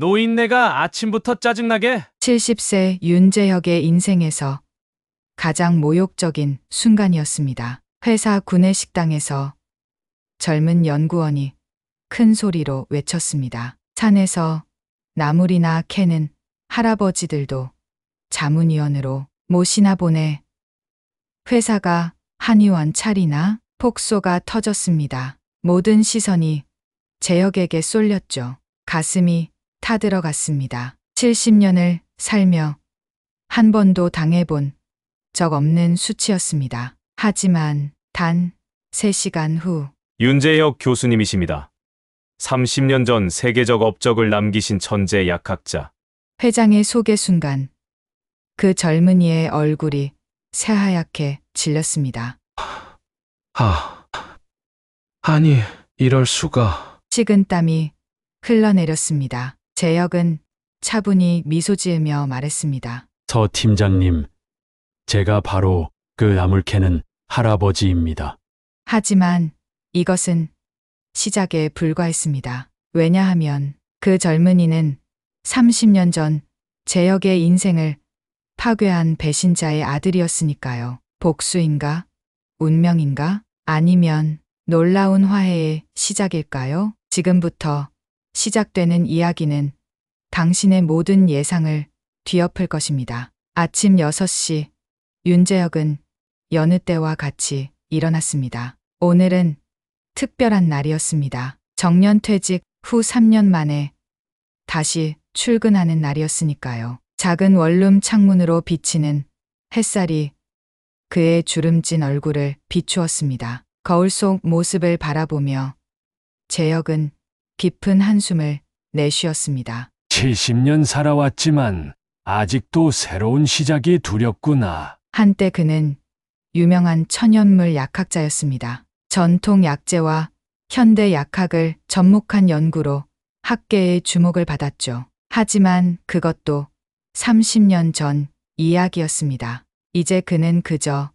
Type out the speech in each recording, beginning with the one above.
노인네가 아침부터 짜증나게. 70세 윤재혁의 인생에서 가장 모욕적인 순간이었습니다. 회사 구내식당에서 젊은 연구원이 큰 소리로 외쳤습니다. 산에서 나물이나 캐는 할아버지들도 자문위원으로 모시나 보네. 회사가 한의원 차리나? 폭소가 터졌습니다. 모든 시선이 재혁에게 쏠렸죠. 가슴이 타들어갔습니다. 70년을 살며 한 번도 당해본 적 없는 수치였습니다. 하지만 단 3시간 후 윤재혁 교수님이십니다. 30년 전 세계적 업적을 남기신 천재 약학자. 회장의 소개 순간 그 젊은이의 얼굴이 새하얗게 질렸습니다. 아니, 이럴 수가. 식은땀이 흘러내렸습니다. 재혁은 차분히 미소 지으며 말했습니다. 서 팀장님, 제가 바로 그 나물 캐는 할아버지입니다. 하지만 이것은 시작에 불과했습니다. 왜냐하면 그 젊은이는 30년 전 재혁의 인생을 파괴한 배신자의 아들이었으니까요. 복수인가? 운명인가? 아니면 놀라운 화해의 시작일까요? 지금부터 시작되는 이야기는 당신의 모든 예상을 뒤엎을 것입니다. 아침 6시 윤재혁은 여느 때와 같이 일어났습니다. 오늘은 특별한 날이었습니다. 정년퇴직 후 3년 만에 다시 출근하는 날이었으니까요. 작은 원룸 창문으로 비치는 햇살이 그의 주름진 얼굴을 비추었습니다. 거울 속 모습을 바라보며 재혁은 깊은 한숨을 내쉬었습니다. 70년 살아왔지만 아직도 새로운 시작이 두렵구나. 한때 그는 유명한 천연물 약학자였습니다. 전통 약재와 현대 약학을 접목한 연구로 학계의 주목을 받았죠. 하지만 그것도 30년 전 이야기였습니다. 이제 그는 그저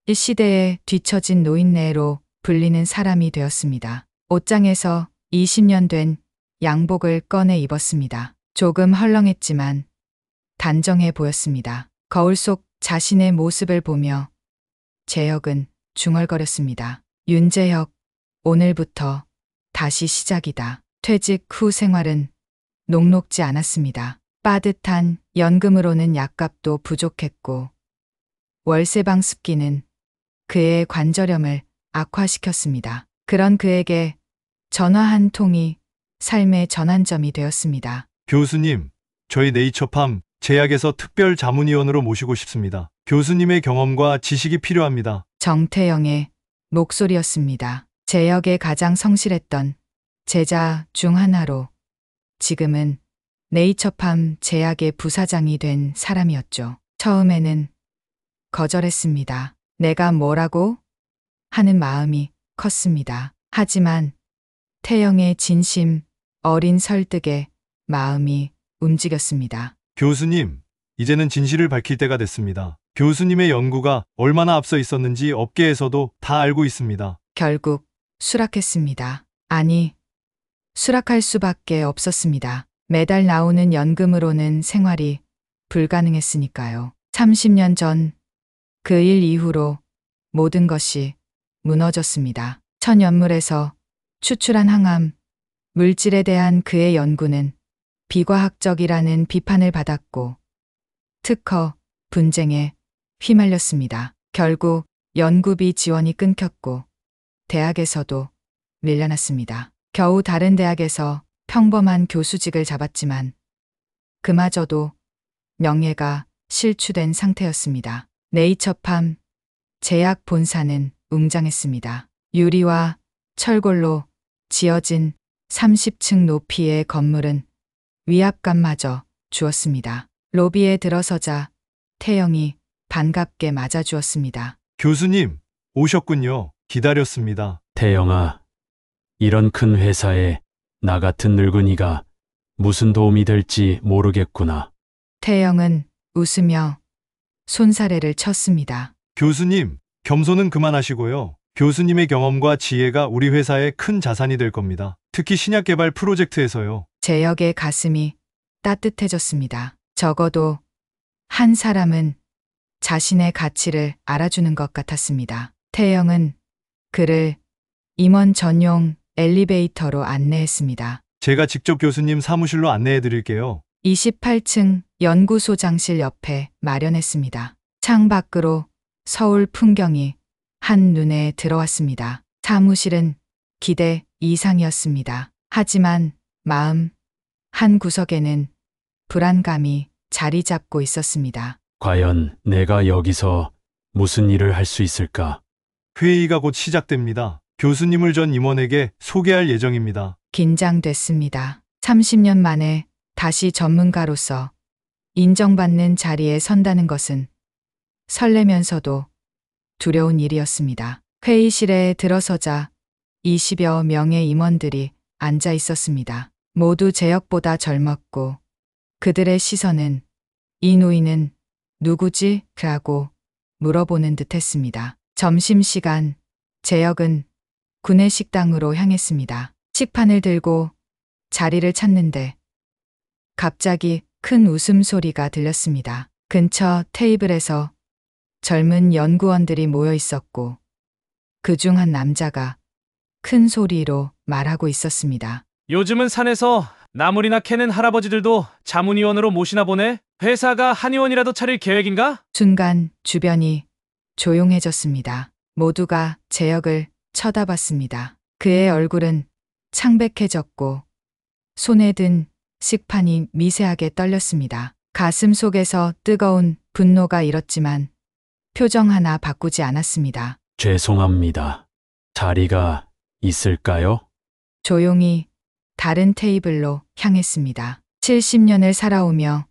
이 시대에 뒤처진 노인네로 불리는 사람이 되었습니다. 옷장에서 20년 된 양복을 꺼내 입었습니다. 조금 헐렁했지만 단정해 보였습니다. 거울 속 자신의 모습을 보며 재혁은 중얼거렸습니다. 윤재혁, 오늘부터 다시 시작이다. 퇴직 후 생활은 녹록지 않았습니다. 빠듯한 연금으로는 약값도 부족했고 월세방 습기는 그의 관절염을 악화시켰습니다. 그런 그에게 전화 한 통이 삶의 전환점이 되었습니다. 교수님, 저희 네이처팜 제약에서 특별 자문위원으로 모시고 싶습니다. 교수님의 경험과 지식이 필요합니다. 정태영의 목소리였습니다. 재혁의 가장 성실했던 제자 중 하나로 지금은 네이처팜 제약의 부사장이 된 사람이었죠. 처음에는 거절했습니다. 내가 뭐라고? 하는 마음이 컸습니다. 하지만 태영의 진심, 어린 설득에 마음이 움직였습니다. 교수님, 이제는 진실을 밝힐 때가 됐습니다. 교수님의 연구가 얼마나 앞서 있었는지 업계에서도 다 알고 있습니다. 결국 수락했습니다. 아니, 수락할 수밖에 없었습니다. 매달 나오는 연금으로는 생활이 불가능했으니까요. 30년 전 그 일 이후로 모든 것이 무너졌습니다. 천연물에서 추출한 항암, 물질에 대한 그의 연구는 비과학적이라는 비판을 받았고 특허 분쟁에 휘말렸습니다. 결국 연구비 지원이 끊겼고 대학에서도 밀려났습니다. 겨우 다른 대학에서 평범한 교수직을 잡았지만 그마저도 명예가 실추된 상태였습니다. 네이처팜 제약 본사는 웅장했습니다. 유리와 철골로 지어진 30층 높이의 건물은 위압감마저 주었습니다. 로비에 들어서자 태영이 반갑게 맞아주었습니다. 교수님, 오셨군요. 기다렸습니다. 태영아, 이런 큰 회사에 나 같은 늙은이가 무슨 도움이 될지 모르겠구나. 태영은 웃으며 손사래를 쳤습니다. 교수님, 겸손은 그만하시고요. 교수님의 경험과 지혜가 우리 회사의 큰 자산이 될 겁니다. 특히 신약 개발 프로젝트에서요. 재혁의 가슴이 따뜻해졌습니다. 적어도 한 사람은 자신의 가치를 알아주는 것 같았습니다. 태영은 그를 임원 전용 엘리베이터로 안내했습니다. 제가 직접 교수님 사무실로 안내해 드릴게요. 28층 연구소장실 옆에 마련했습니다. 창 밖으로 서울 풍경이 한눈에 들어왔습니다. 사무실은 기대 이상이었습니다. 하지만 마음 한 구석에는 불안감이 자리 잡고 있었습니다. 과연 내가 여기서 무슨 일을 할 수 있을까? 회의가 곧 시작됩니다. 교수님을 전 임원에게 소개할 예정입니다. 긴장됐습니다. 30년 만에 다시 전문가로서 인정받는 자리에 선다는 것은 설레면서도 두려운 일이었습니다. 회의실에 들어서자 20여 명의 임원들이 앉아 있었습니다. 모두 제역보다 젊었고 그들의 시선은 이 노인은 누구지? 라고 물어보는 듯 했습니다. 점심시간 제역은 구내식당으로 향했습니다. 식판을 들고 자리를 찾는데 갑자기 큰 웃음소리가 들렸습니다. 근처 테이블에서 젊은 연구원들이 모여 있었고 그중 한 남자가 큰 소리로 말하고 있었습니다. 요즘은 산에서 나물이나 캐는 할아버지들도 자문위원으로 모시나 보네? 회사가 한의원이라도 차릴 계획인가? 순간 주변이 조용해졌습니다. 모두가 제역을 쳐다봤습니다. 그의 얼굴은 창백해졌고 손에 든 식판이 미세하게 떨렸습니다. 가슴 속에서 뜨거운 분노가 일었지만 표정 하나 바꾸지 않았습니다. 죄송합니다. 자리가 있을까요? 조용히 다른 테이블로 향했습니다. 70년을 살아오며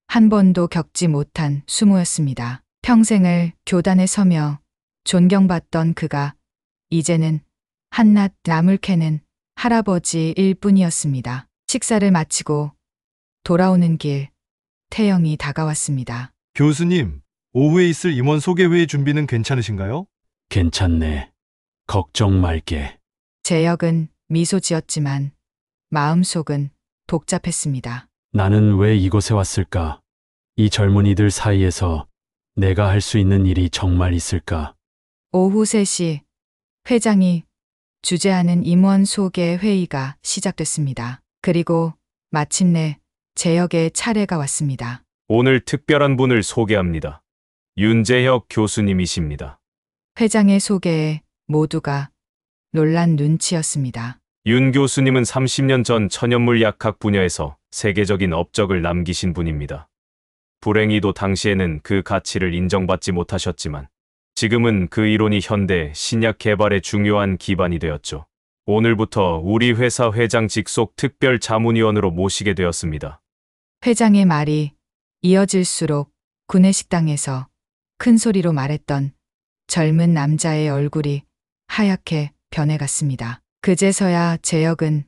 한 번도 겪지 못한 수모였습니다. 평생을 교단에 서며 존경받던 그가 이제는 한낱 나물 캐는 할아버지일 뿐이었습니다. 식사를 마치고 돌아오는 길 태영이 다가왔습니다. 교수님, 오후에 있을 임원 소개회의 준비는 괜찮으신가요? 괜찮네. 걱정 말게. 제역은 미소 지었지만 마음속은 복잡했습니다. 나는 왜 이곳에 왔을까? 이 젊은이들 사이에서 내가 할 수 있는 일이 정말 있을까? 오후 3시 회장이 주재하는 임원 소개 회의가 시작됐습니다. 그리고 마침내 제역의 차례가 왔습니다. 오늘 특별한 분을 소개합니다. 윤재혁 교수님이십니다. 회장의 소개에 모두가 놀란 눈치였습니다. 윤 교수님은 30년 전 천연물 약학 분야에서 세계적인 업적을 남기신 분입니다. 불행히도 당시에는 그 가치를 인정받지 못하셨지만 지금은 그 이론이 현대 신약 개발의 중요한 기반이 되었죠. 오늘부터 우리 회사 회장 직속 특별 자문위원으로 모시게 되었습니다. 회장의 말이 이어질수록 구내식당에서 큰 소리로 말했던 젊은 남자의 얼굴이 하얗게 변해갔습니다. 그제서야 제역은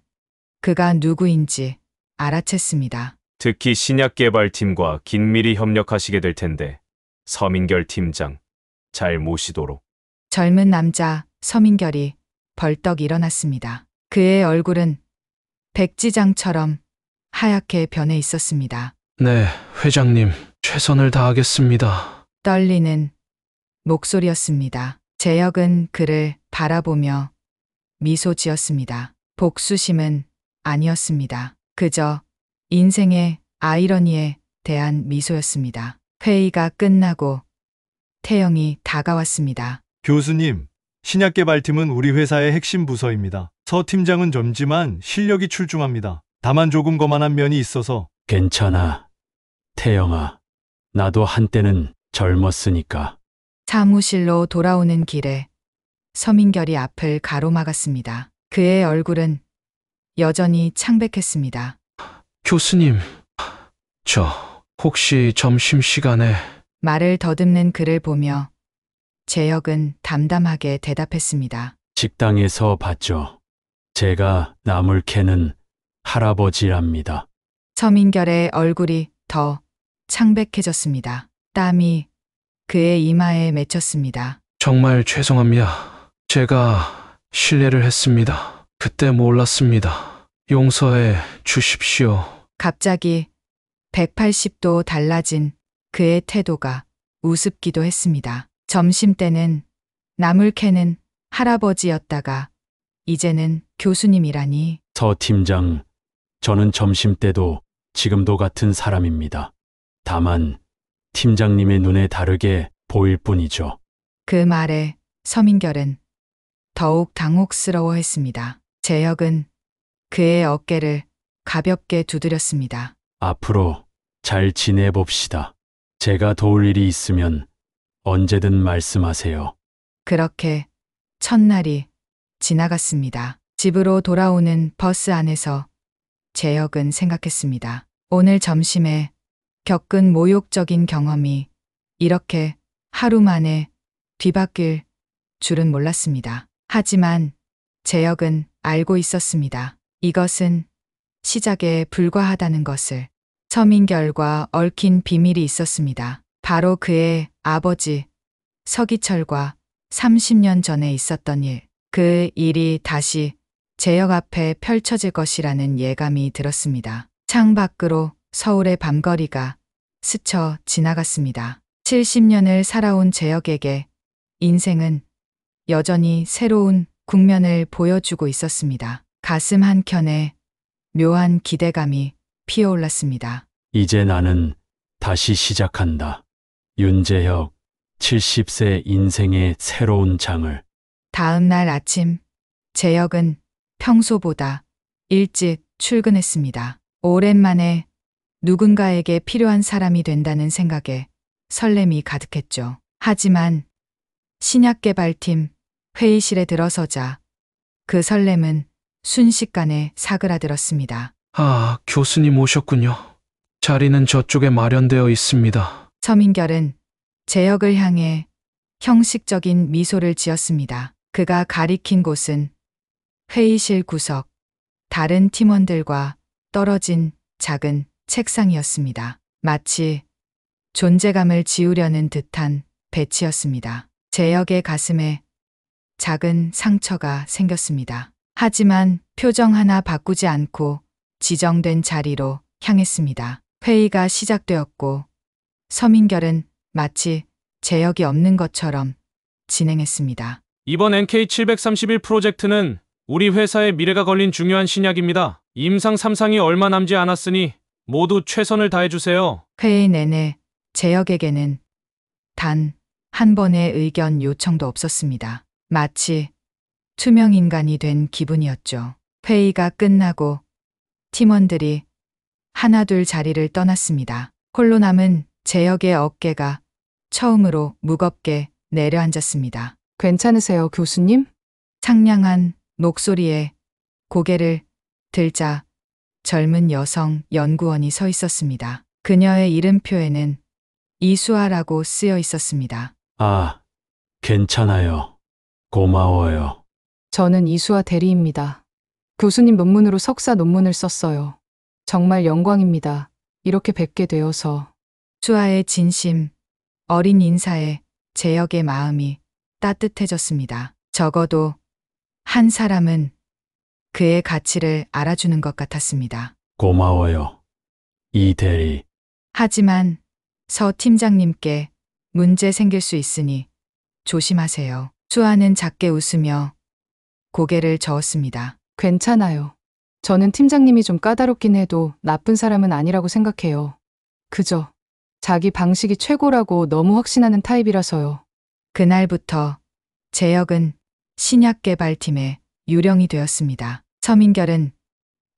그가 누구인지 알아챘습니다. 특히 신약 개발팀과 긴밀히 협력하시게 될 텐데 서민결 팀장 잘 모시도록. 젊은 남자 서민결이 벌떡 일어났습니다. 그의 얼굴은 백지장처럼 하얗게 변해 있었습니다. 네, 회장님, 최선을 다하겠습니다. 떨리는 목소리였습니다. 제역은 그를 바라보며 미소 지었습니다. 복수심은 아니었습니다. 그저 인생의 아이러니에 대한 미소였습니다. 회의가 끝나고 태영이 다가왔습니다. 교수님, 신약개발팀은 우리 회사의 핵심 부서입니다. 서 팀장은 젊지만 실력이 출중합니다. 다만 조금 거만한 면이 있어서 괜찮아. 태영아, 나도 한때는 젊었으니까. 사무실로 돌아오는 길에 서민결이 앞을 가로막았습니다. 그의 얼굴은 여전히 창백했습니다. 교수님, 저 혹시 점심시간에 말을 더듬는 그를 보며 제역은 담담하게 대답했습니다. 식당에서 봤죠. 제가 나물 캐는 할아버지랍니다. 서민결의 얼굴이 더 창백해졌습니다. 땀이 그의 이마에 맺혔습니다. 정말 죄송합니다. 제가 실례를 했습니다. 그때 몰랐습니다. 용서해 주십시오. 갑자기 180도 달라진 그의 태도가 우습기도 했습니다. 점심때는 나물 캐는 할아버지였다가 이제는 교수님이라니. 서 팀장, 저는 점심 때도 지금도 같은 사람입니다. 다만 팀장님의 눈에 다르게 보일 뿐이죠. 그 말에 서민결은 더욱 당혹스러워했습니다. 재혁은 그의 어깨를 가볍게 두드렸습니다. 앞으로 잘 지내봅시다. 제가 도울 일이 있으면 언제든 말씀하세요. 그렇게 첫날이 지나갔습니다. 집으로 돌아오는 버스 안에서 재혁은 생각했습니다. 오늘 점심에 겪은 모욕적인 경험이 이렇게 하루 만에 뒤바뀔 줄은 몰랐습니다. 하지만 재혁은 알고 있었습니다. 이것은 시작에 불과하다는 것을. 서민결과 얽힌 비밀이 있었습니다. 바로 그의 아버지 서기철과 30년 전에 있었던 일. 그 일이 다시 재혁 앞에 펼쳐질 것이라는 예감이 들었습니다. 창 밖으로 서울의 밤거리가 스쳐 지나갔습니다. 70년을 살아온 재혁에게 인생은 여전히 새로운 국면을 보여주고 있었습니다. 가슴 한켠에 묘한 기대감이 피어올랐습니다. 이제 나는 다시 시작한다. 윤재혁, 70세 인생의 새로운 장을. 다음 날 아침, 재혁은 평소보다 일찍 출근했습니다. 오랜만에 누군가에게 필요한 사람이 된다는 생각에 설렘이 가득했죠. 하지만 신약개발팀 회의실에 들어서자 그 설렘은 순식간에 사그라들었습니다. 아, 교수님 오셨군요. 자리는 저쪽에 마련되어 있습니다. 서민결은 재혁을 향해 형식적인 미소를 지었습니다. 그가 가리킨 곳은 회의실 구석, 다른 팀원들과 떨어진 작은 책상이었습니다. 마치 존재감을 지우려는 듯한 배치였습니다. 재혁의 가슴에 작은 상처가 생겼습니다. 하지만 표정 하나 바꾸지 않고 지정된 자리로 향했습니다. 회의가 시작되었고 서민결은 마치 재혁이 없는 것처럼 진행했습니다. 이번 NK731 프로젝트는 우리 회사의 미래가 걸린 중요한 신약입니다. 임상 3상이 얼마 남지 않았으니 모두 최선을 다해주세요. 회의 내내 재혁에게는 단 한 번의 의견 요청도 없었습니다. 마치 투명 인간이 된 기분이었죠. 회의가 끝나고 팀원들이 하나둘 자리를 떠났습니다. 홀로 남은 재혁의 어깨가 처음으로 무겁게 내려앉았습니다. 괜찮으세요, 교수님? 상냥한 목소리에 고개를 들자 젊은 여성 연구원이 서 있었습니다. 그녀의 이름표에는 이수아라고 쓰여 있었습니다. 아, 괜찮아요. 고마워요. 저는 이수아 대리입니다. 교수님 논문으로 석사 논문을 썼어요. 정말 영광입니다. 이렇게 뵙게 되어서. 수아의 진심, 어린 인사에 재혁의 마음이 따뜻해졌습니다. 적어도 한 사람은 그의 가치를 알아주는 것 같았습니다. 고마워요. 이 대리. 하지만 서 팀장님께 문제 생길 수 있으니 조심하세요. 수아는 작게 웃으며 고개를 저었습니다. 괜찮아요. 저는 팀장님이 좀 까다롭긴 해도 나쁜 사람은 아니라고 생각해요. 그저 자기 방식이 최고라고 너무 확신하는 타입이라서요. 그날부터 재혁은 신약개발팀의 유령이 되었습니다. 서민결은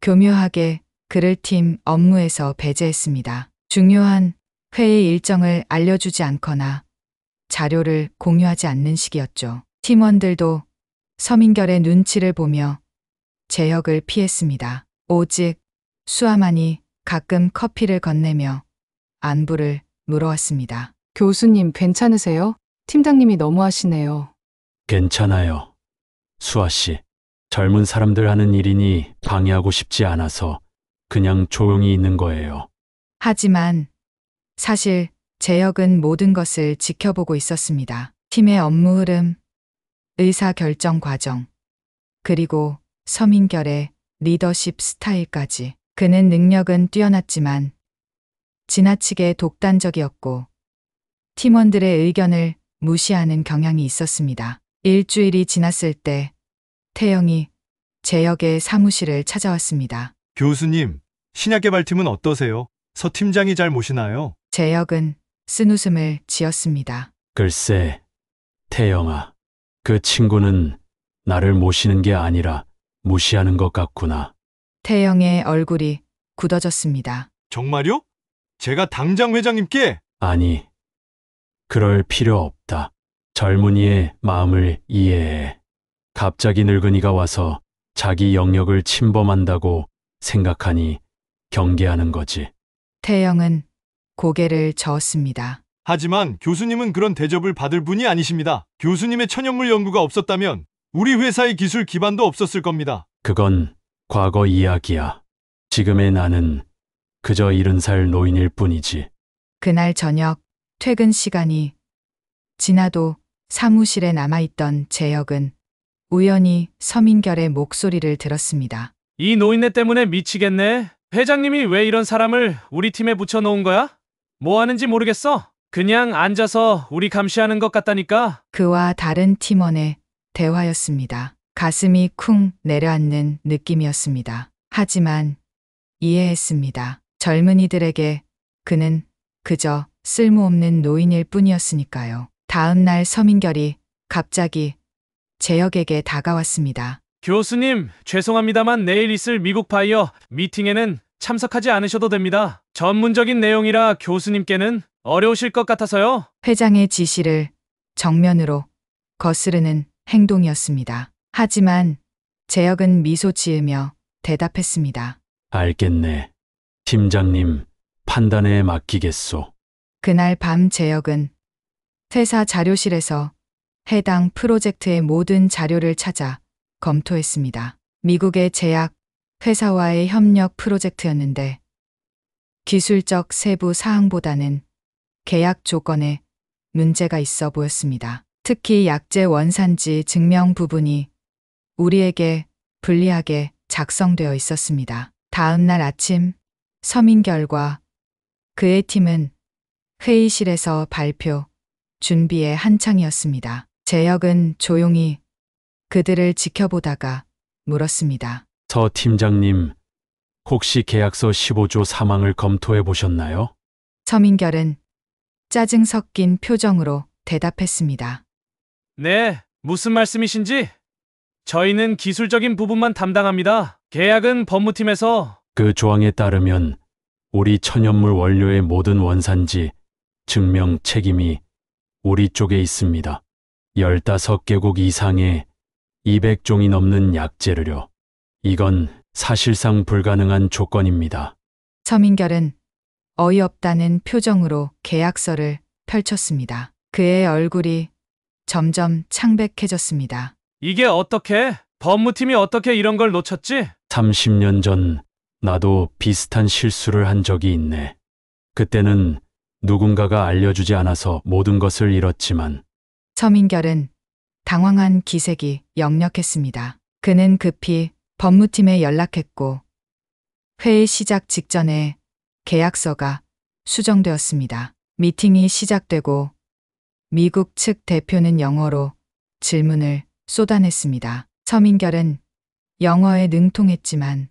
교묘하게 그를 팀 업무에서 배제했습니다. 중요한 회의 일정을 알려주지 않거나 자료를 공유하지 않는 식이었죠. 팀원들도 서민결의 눈치를 보며 재혁을 피했습니다. 오직 수아만이 가끔 커피를 건네며 안부를 물어왔습니다. 교수님 괜찮으세요? 팀장님이 너무하시네요. 괜찮아요. 수아 씨. 젊은 사람들 하는 일이니 방해하고 싶지 않아서 그냥 조용히 있는 거예요. 하지만 사실 재혁은 모든 것을 지켜보고 있었습니다. 팀의 업무 흐름, 의사 결정 과정, 그리고 서민결의 리더십 스타일까지. 그는 능력은 뛰어났지만 지나치게 독단적이었고 팀원들의 의견을 무시하는 경향이 있었습니다. 일주일이 지났을 때 태영이 재혁의 사무실을 찾아왔습니다. 교수님, 신약개발팀은 어떠세요? 서 팀장이 잘 모시나요? 재혁은 쓴웃음을 지었습니다. 글쎄, 태영아. 그 친구는 나를 모시는 게 아니라 무시하는 것 같구나. 태영의 얼굴이 굳어졌습니다. 정말요? 제가 당장 회장님께 아니, 그럴 필요 없다. 젊은이의 마음을 이해해. 갑자기 늙은이가 와서 자기 영역을 침범한다고 생각하니 경계하는 거지. 태영은 고개를 저었습니다. 하지만 교수님은 그런 대접을 받을 분이 아니십니다. 교수님의 천연물 연구가 없었다면 우리 회사의 기술 기반도 없었을 겁니다. 그건 과거 이야기야. 지금의 나는 그저 70살 노인일 뿐이지. 그날 저녁 퇴근 시간이 지나도 사무실에 남아있던 재혁은 우연히 서민결의 목소리를 들었습니다. 이 노인네 때문에 미치겠네. 회장님이 왜 이런 사람을 우리 팀에 붙여놓은 거야? 뭐 하는지 모르겠어. 그냥 앉아서 우리 감시하는 것 같다니까. 그와 다른 팀원의 대화였습니다. 가슴이 쿵 내려앉는 느낌이었습니다. 하지만 이해했습니다. 젊은이들에게 그는 그저 쓸모없는 노인일 뿐이었으니까요. 다음 날 서민결이 갑자기 재혁에게 다가왔습니다. 교수님, 죄송합니다만 내일 있을 미국 바이어 미팅에는 참석하지 않으셔도 됩니다. 전문적인 내용이라 교수님께는 어려우실 것 같아서요. 회장의 지시를 정면으로 거스르는 행동이었습니다. 하지만 재혁은 미소 지으며 대답했습니다. 알겠네. 팀장님, 판단에 맡기겠소. 그날 밤 재혁은 회사 자료실에서 해당 프로젝트의 모든 자료를 찾아 검토했습니다. 미국의 제약 회사와의 협력 프로젝트였는데 기술적 세부 사항보다는 계약 조건에 문제가 있어 보였습니다. 특히 약재 원산지 증명 부분이 우리에게 불리하게 작성되어 있었습니다. 다음 날 아침 서민결과 그의 팀은 회의실에서 발표 준비에 한창이었습니다. 재혁은 조용히 그들을 지켜보다가 물었습니다. 서 팀장님, 혹시 계약서 15조 사망을 검토해 보셨나요? 서민결은 짜증 섞인 표정으로 대답했습니다. 네, 무슨 말씀이신지? 저희는 기술적인 부분만 담당합니다. 계약은 법무팀에서. 그 조항에 따르면 우리 천연물 원료의 모든 원산지 증명 책임이 우리 쪽에 있습니다. 15개국 이상의 200종이 넘는 약재를요. 이건 사실상 불가능한 조건입니다. 서민결은 어이없다는 표정으로 계약서를 펼쳤습니다. 그의 얼굴이 점점 창백해졌습니다. 이게 어떻게? 법무팀이 어떻게 이런 걸 놓쳤지? 30년 전 나도 비슷한 실수를 한 적이 있네. 그때는 누군가가 알려주지 않아서 모든 것을 잃었지만 서민결은 당황한 기색이 역력했습니다. 그는 급히 법무팀에 연락했고 회의 시작 직전에 계약서가 수정되었습니다. 미팅이 시작되고 미국 측 대표는 영어로 질문을 쏟아냈습니다. 서민결은 영어에 능통했지만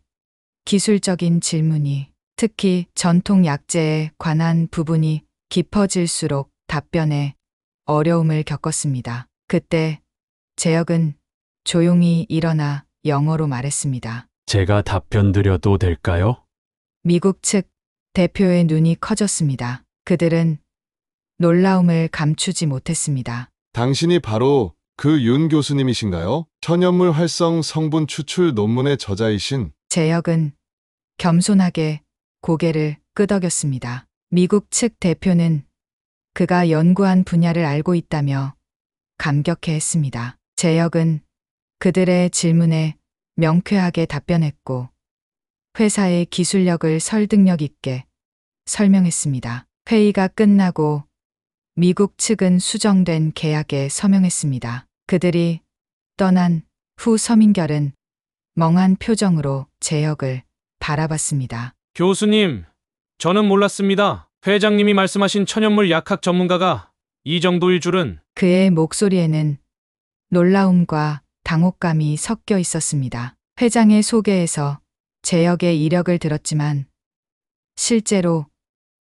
기술적인 질문이 특히 전통 약재에 관한 부분이 깊어질수록 답변에 어려움을 겪었습니다. 그때 재혁은 조용히 일어나 영어로 말했습니다. 제가 답변 드려도 될까요? 미국 측 대표의 눈이 커졌습니다. 그들은 놀라움을 감추지 못했습니다. 당신이 바로 그 윤 교수님이신가요? 천연물 활성 성분 추출 논문의 저자이신. 재혁은 겸손하게 고개를 끄덕였습니다. 미국 측 대표는 그가 연구한 분야를 알고 있다며 감격해했습니다. 재혁은 그들의 질문에 명쾌하게 답변했고 회사의 기술력을 설득력 있게 설명했습니다. 회의가 끝나고 미국 측은 수정된 계약에 서명했습니다. 그들이 떠난 후 서민결은 멍한 표정으로 재혁을 바라봤습니다. 교수님, 저는 몰랐습니다. 회장님이 말씀하신 천연물 약학 전문가가 이 정도일 줄은. 그의 목소리에는 놀라움과 당혹감이 섞여 있었습니다. 회장의 소개에서 재혁의 이력을 들었지만 실제로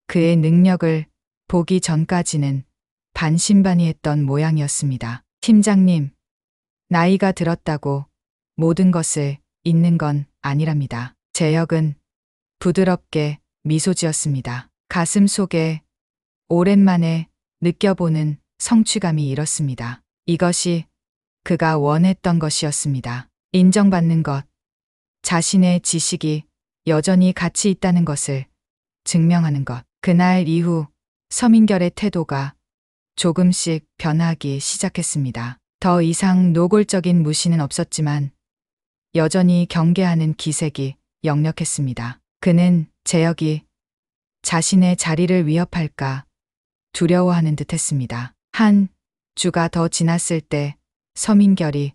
그의 능력을 보기 전까지는 반신반의했던 모양이었습니다. 팀장님, 나이가 들었다고 모든 것을 잊는 건 아니랍니다. 재혁은 부드럽게 미소 지었습니다. 가슴 속에 오랜만에 느껴보는 성취감이 일었습니다. 이것이 그가 원했던 것이었습니다. 인정받는 것, 자신의 지식이 여전히 가치 있다는 것을 증명하는 것. 그날 이후 서민결의 태도가 조금씩 변하기 시작했습니다. 더 이상 노골적인 무시는 없었지만 여전히 경계하는 기색이 역력했습니다. 그는 재혁이 자신의 자리를 위협할까 두려워하는 듯했습니다. 한 주가 더 지났을 때 서민결이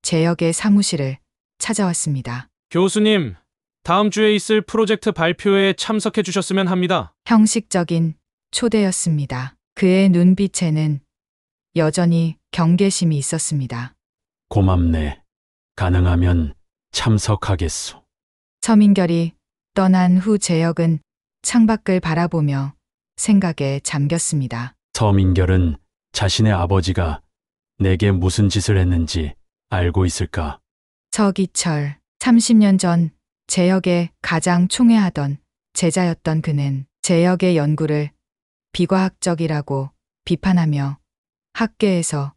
재혁의 사무실을 찾아왔습니다. 교수님, 다음 주에 있을 프로젝트 발표회에 참석해 주셨으면 합니다. 형식적인 초대였습니다. 그의 눈빛에는 여전히 경계심이 있었습니다. 고맙네. 가능하면 참석하겠소. 서민결이 떠난 후 재혁은 창밖을 바라보며 생각에 잠겼습니다. 서민결은 자신의 아버지가 내게 무슨 짓을 했는지 알고 있을까? 서기철, 30년 전 재혁의 가장 총애하던 제자였던 그는 재혁의 연구를 비과학적이라고 비판하며 학계에서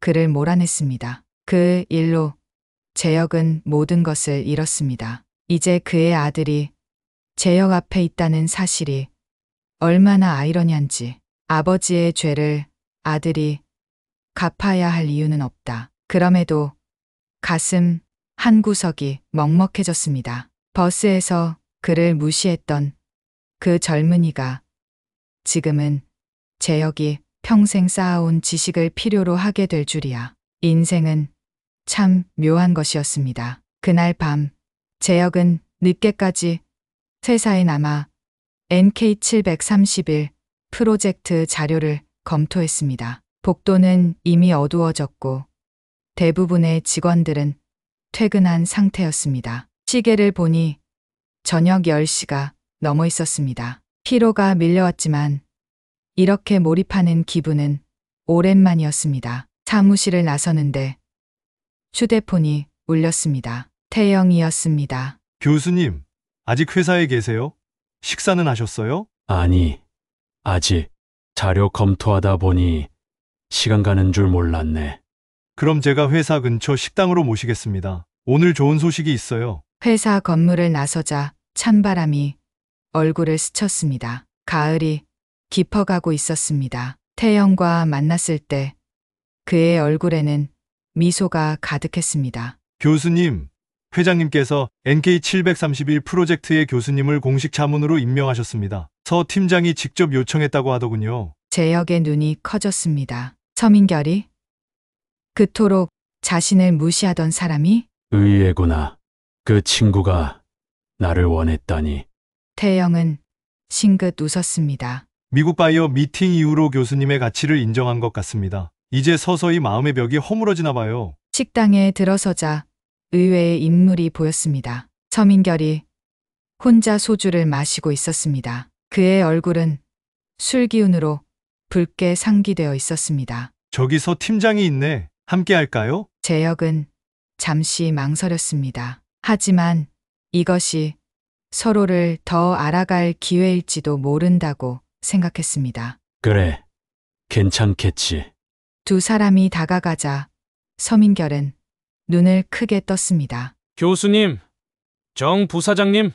그를 몰아냈습니다. 그 일로 재혁은 모든 것을 잃었습니다. 이제 그의 아들이 재혁 앞에 있다는 사실이 얼마나 아이러니한지. 아버지의 죄를 아들이 갚아야 할 이유는 없다. 그럼에도 가슴 한구석이 먹먹해졌습니다. 버스에서 그를 무시했던 그 젊은이가 지금은 재혁이 평생 쌓아온 지식을 필요로 하게 될 줄이야. 인생은 참 묘한 것이었습니다. 그날 밤 재혁은 늦게까지 회사에 남아 NK731 프로젝트 자료를 검토했습니다. 복도는 이미 어두워졌고 대부분의 직원들은 퇴근한 상태였습니다. 시계를 보니 저녁 10시가 넘어 있었습니다. 피로가 밀려왔지만 이렇게 몰입하는 기분은 오랜만이었습니다. 사무실을 나서는데 휴대폰이 울렸습니다. 태영이었습니다. 교수님, 아직 회사에 계세요? 식사는 하셨어요? 아니, 아직 자료 검토하다 보니 시간 가는 줄 몰랐네. 그럼 제가 회사 근처 식당으로 모시겠습니다. 오늘 좋은 소식이 있어요. 회사 건물을 나서자 찬바람이 얼굴을 스쳤습니다. 가을이 깊어가고 있었습니다. 태영과 만났을 때 그의 얼굴에는 미소가 가득했습니다. 교수님, 회장님께서 NK731 프로젝트의 교수님을 공식 자문으로 임명하셨습니다. 서 팀장이 직접 요청했다고 하더군요. 재혁의 눈이 커졌습니다. 서민결이? 그토록 자신을 무시하던 사람이? 의외구나. 그 친구가 나를 원했다니. 태영은 싱긋 웃었습니다. 미국 바이어 미팅 이후로 교수님의 가치를 인정한 것 같습니다. 이제 서서히 마음의 벽이 허물어지나 봐요. 식당에 들어서자 의외의 인물이 보였습니다. 서민결이 혼자 소주를 마시고 있었습니다. 그의 얼굴은 술 기운으로 붉게 상기되어 있었습니다. 저기 서 팀장이 있네. 함께 할까요? 재혁은 잠시 망설였습니다. 하지만 이것이 서로를 더 알아갈 기회일지도 모른다고 생각했습니다. 그래, 괜찮겠지. 두 사람이 다가가자 서민결은 눈을 크게 떴습니다. 교수님, 정 부사장님,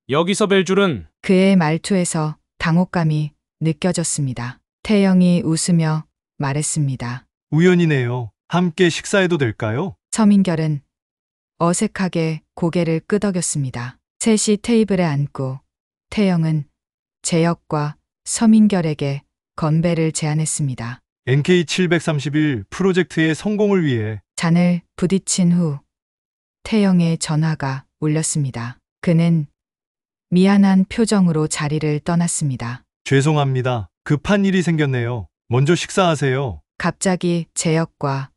여기서 뵐 줄은. 그의 말투에서 당혹감이 느껴졌습니다. 태영이 웃으며 말했습니다. 우연이네요. 함께 식사해도 될까요? 서민결은 어색하게 고개를 끄덕였습니다. 셋이 테이블에 앉고 태영은 재혁과 서민결에게 건배를 제안했습니다. NK731 프로젝트의 성공을 위해 잔을 부딪힌 후 태영의 전화가 울렸습니다. 그는 미안한 표정으로 자리를 떠났습니다. 죄송합니다. 급한 일이 생겼네요. 먼저 식사하세요. 갑자기 재혁과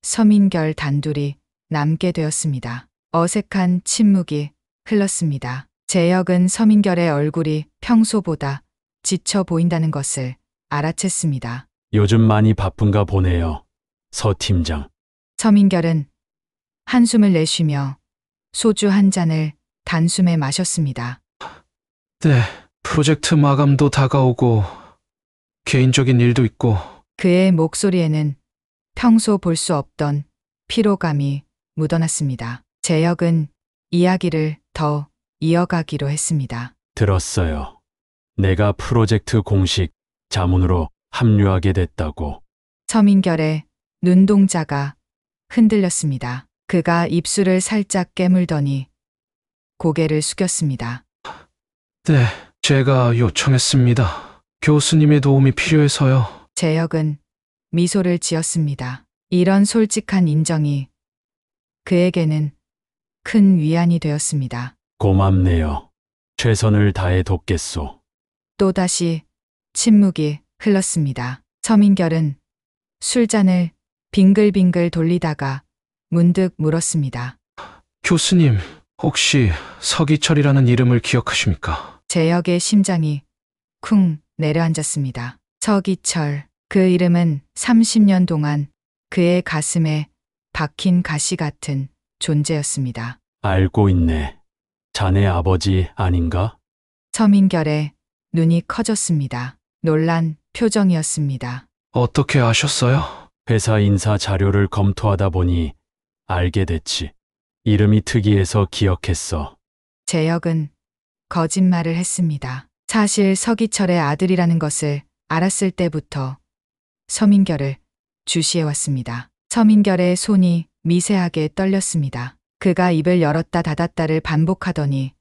서민결 단둘이 남게 되었습니다. 어색한 침묵이 흘렀습니다. 재혁은 서민결의 얼굴이 평소보다 지쳐 보인다는 것을 알아챘습니다. 요즘 많이 바쁜가 보네요. 서 팀장. 서민결은 한숨을 내쉬며 소주 한 잔을 단숨에 마셨습니다. 네, 프로젝트 마감도 다가오고 개인적인 일도 있고 그의 목소리에는 평소 볼 수 없던 피로감이 묻어났습니다. 재혁은 이야기를 더 이어가기로 했습니다. 들었어요. 내가 프로젝트 공식 자문으로 합류하게 됐다고. 서민결의 눈동자가 흔들렸습니다. 그가 입술을 살짝 깨물더니 고개를 숙였습니다. 네, 제가 요청했습니다. 교수님의 도움이 필요해서요. 재혁은 미소를 지었습니다. 이런 솔직한 인정이 그에게는 큰 위안이 되었습니다. 고맙네요. 최선을 다해 돕겠소. 또다시 침묵이 흘렀습니다. 서민결은 술잔을 빙글빙글 돌리다가 문득 물었습니다. 교수님, 혹시 서기철이라는 이름을 기억하십니까? 재혁의 심장이 쿵 내려앉았습니다. 서기철, 그 이름은 30년 동안 그의 가슴에 박힌 가시 같은 존재였습니다. 알고 있네. 자네 아버지 아닌가? 서민결의 눈이 커졌습니다. 놀란 표정이었습니다. 어떻게 아셨어요? 회사 인사 자료를 검토하다 보니 알게 됐지. 이름이 특이해서 기억했어. 재혁은 거짓말을 했습니다. 사실 서기철의 아들이라는 것을 알았을 때부터 서민결을 주시해왔습니다. 서민결의 손이 미세하게 떨렸습니다. 그가 입을 열었다 닫았다를 반복하더니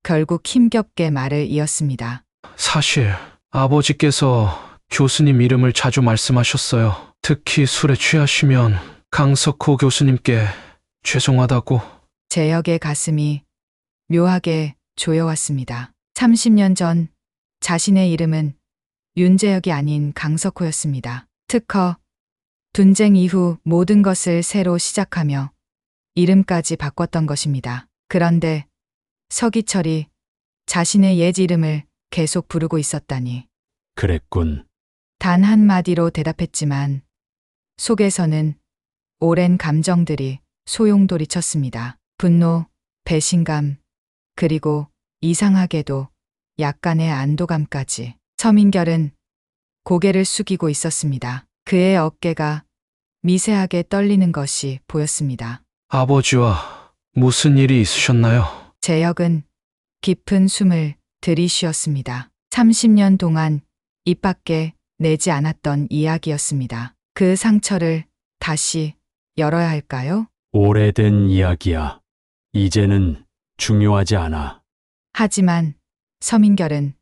결국 힘겹게 말을 이었습니다. 사실 아버지께서 교수님 이름을 자주 말씀하셨어요. 특히 술에 취하시면 강석호 교수님께 죄송하다고. 재혁의 가슴이 묘하게 조여왔습니다. 30년 전 자신의 이름은 윤재혁이 아닌 강석호였습니다. 특허, 분쟁 이후 모든 것을 새로 시작하며 이름까지 바꿨던 것입니다. 그런데 서기철이 자신의 옛 이름을 계속 부르고 있었다니. 그랬군. 단 한마디로 대답했지만 속에서는 오랜 감정들이 소용돌이쳤습니다. 분노, 배신감, 그리고 이상하게도 약간의 안도감까지. 서민결은 고개를 숙이고 있었습니다. 그의 어깨가 미세하게 떨리는 것이 보였습니다. 아버지와 무슨 일이 있으셨나요? 재혁은 깊은 숨을 들이쉬었습니다. 30년 동안 입 밖에 내지 않았던 이야기였습니다. 그 상처를 다시 열어야 할까요? 오래된 이야기야. 이제는 중요하지 않아. 하지만 서민결은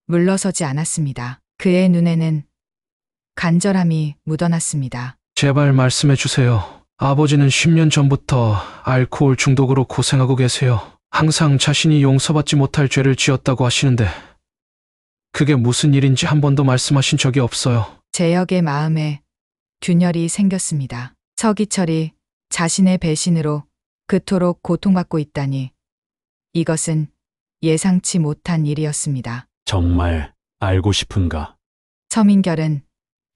물러서지 않았습니다. 그의 눈에는 간절함이 묻어났습니다. 제발 말씀해 주세요. 아버지는 10년 전부터 알코올 중독으로 고생하고 계세요. 항상 자신이 용서받지 못할 죄를 지었다고 하시는데 그게 무슨 일인지 한 번도 말씀하신 적이 없어요. 재혁의 마음에 균열이 생겼습니다. 서기철이 자신의 배신으로 그토록 고통받고 있다니. 이것은 예상치 못한 일이었습니다. 정말 알고 싶은가? 서민결은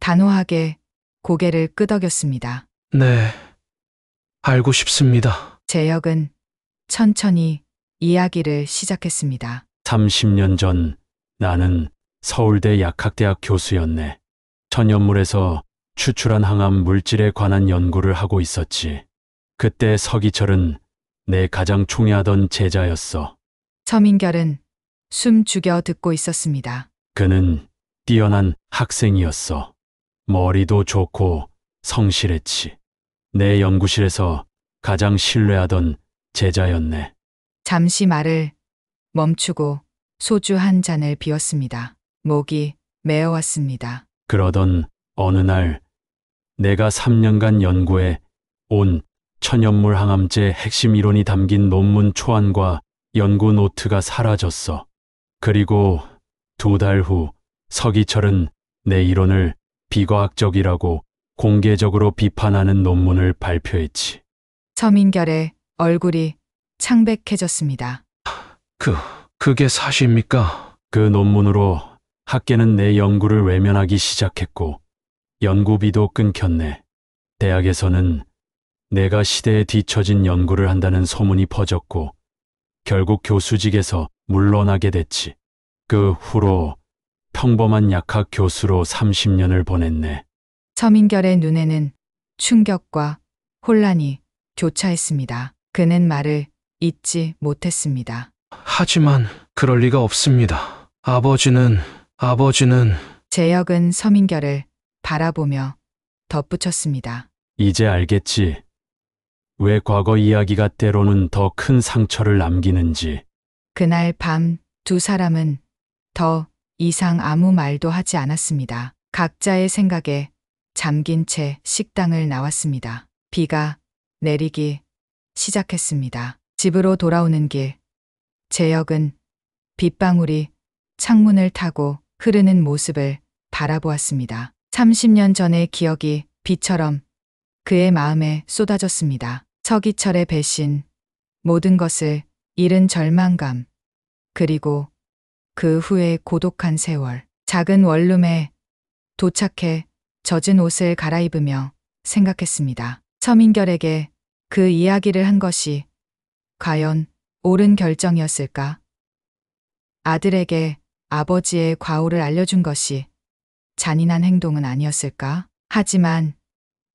단호하게 고개를 끄덕였습니다. 네, 알고 싶습니다. 재혁은 천천히 이야기를 시작했습니다. 30년 전 나는 서울대 약학대학 교수였네. 천연물에서 추출한 항암 물질에 관한 연구를 하고 있었지. 그때 서기철은 내 가장 총애하던 제자였어. 서민결은 숨 죽여 듣고 있었습니다. 그는 뛰어난 학생이었어. 머리도 좋고 성실했지. 내 연구실에서 가장 신뢰하던 제자였네. 잠시 말을 멈추고 소주 한 잔을 비웠습니다. 목이 메어왔습니다. 그러던 어느 날 내가 3년간 연구해 온 천연물 항암제 핵심 이론이 담긴 논문 초안과 연구 노트가 사라졌어. 그리고 2달 후 서기철은 내 이론을 비과학적이라고 공개적으로 비판하는 논문을 발표했지. 서민결의 얼굴이 창백해졌습니다. 그게 사실입니까? 그 논문으로 학계는 내 연구를 외면하기 시작했고 연구비도 끊겼네. 대학에서는 내가 시대에 뒤처진 연구를 한다는 소문이 퍼졌고 결국 교수직에서 물러나게 됐지. 그 후로 평범한 약학 교수로 30년을 보냈네. 서민결의 눈에는 충격과 혼란이 교차했습니다. 그는 말을 잇지 못했습니다. 하지만 그럴 리가 없습니다. 아버지는 재혁은 서민결을 바라보며 덧붙였습니다. 이제 알겠지. 왜 과거 이야기가 때로는 더 큰 상처를 남기는지. 그날 밤 두 사람은 더 이상 아무 말도 하지 않았습니다. 각자의 생각에 잠긴 채 식당을 나왔습니다. 비가 내리기 시작했습니다. 집으로 돌아오는 길, 재혁은 빗방울이 창문을 타고 흐르는 모습을 바라보았습니다. 30년 전의 기억이 비처럼 그의 마음에 쏟아졌습니다. 서기철의 배신, 모든 것을 잃은 절망감, 그리고 그 후의 고독한 세월. 작은 원룸에 도착해 젖은 옷을 갈아입으며 생각했습니다. 서민결에게 그 이야기를 한 것이 과연 옳은 결정이었을까? 아들에게 아버지의 과오를 알려준 것이 잔인한 행동은 아니었을까? 하지만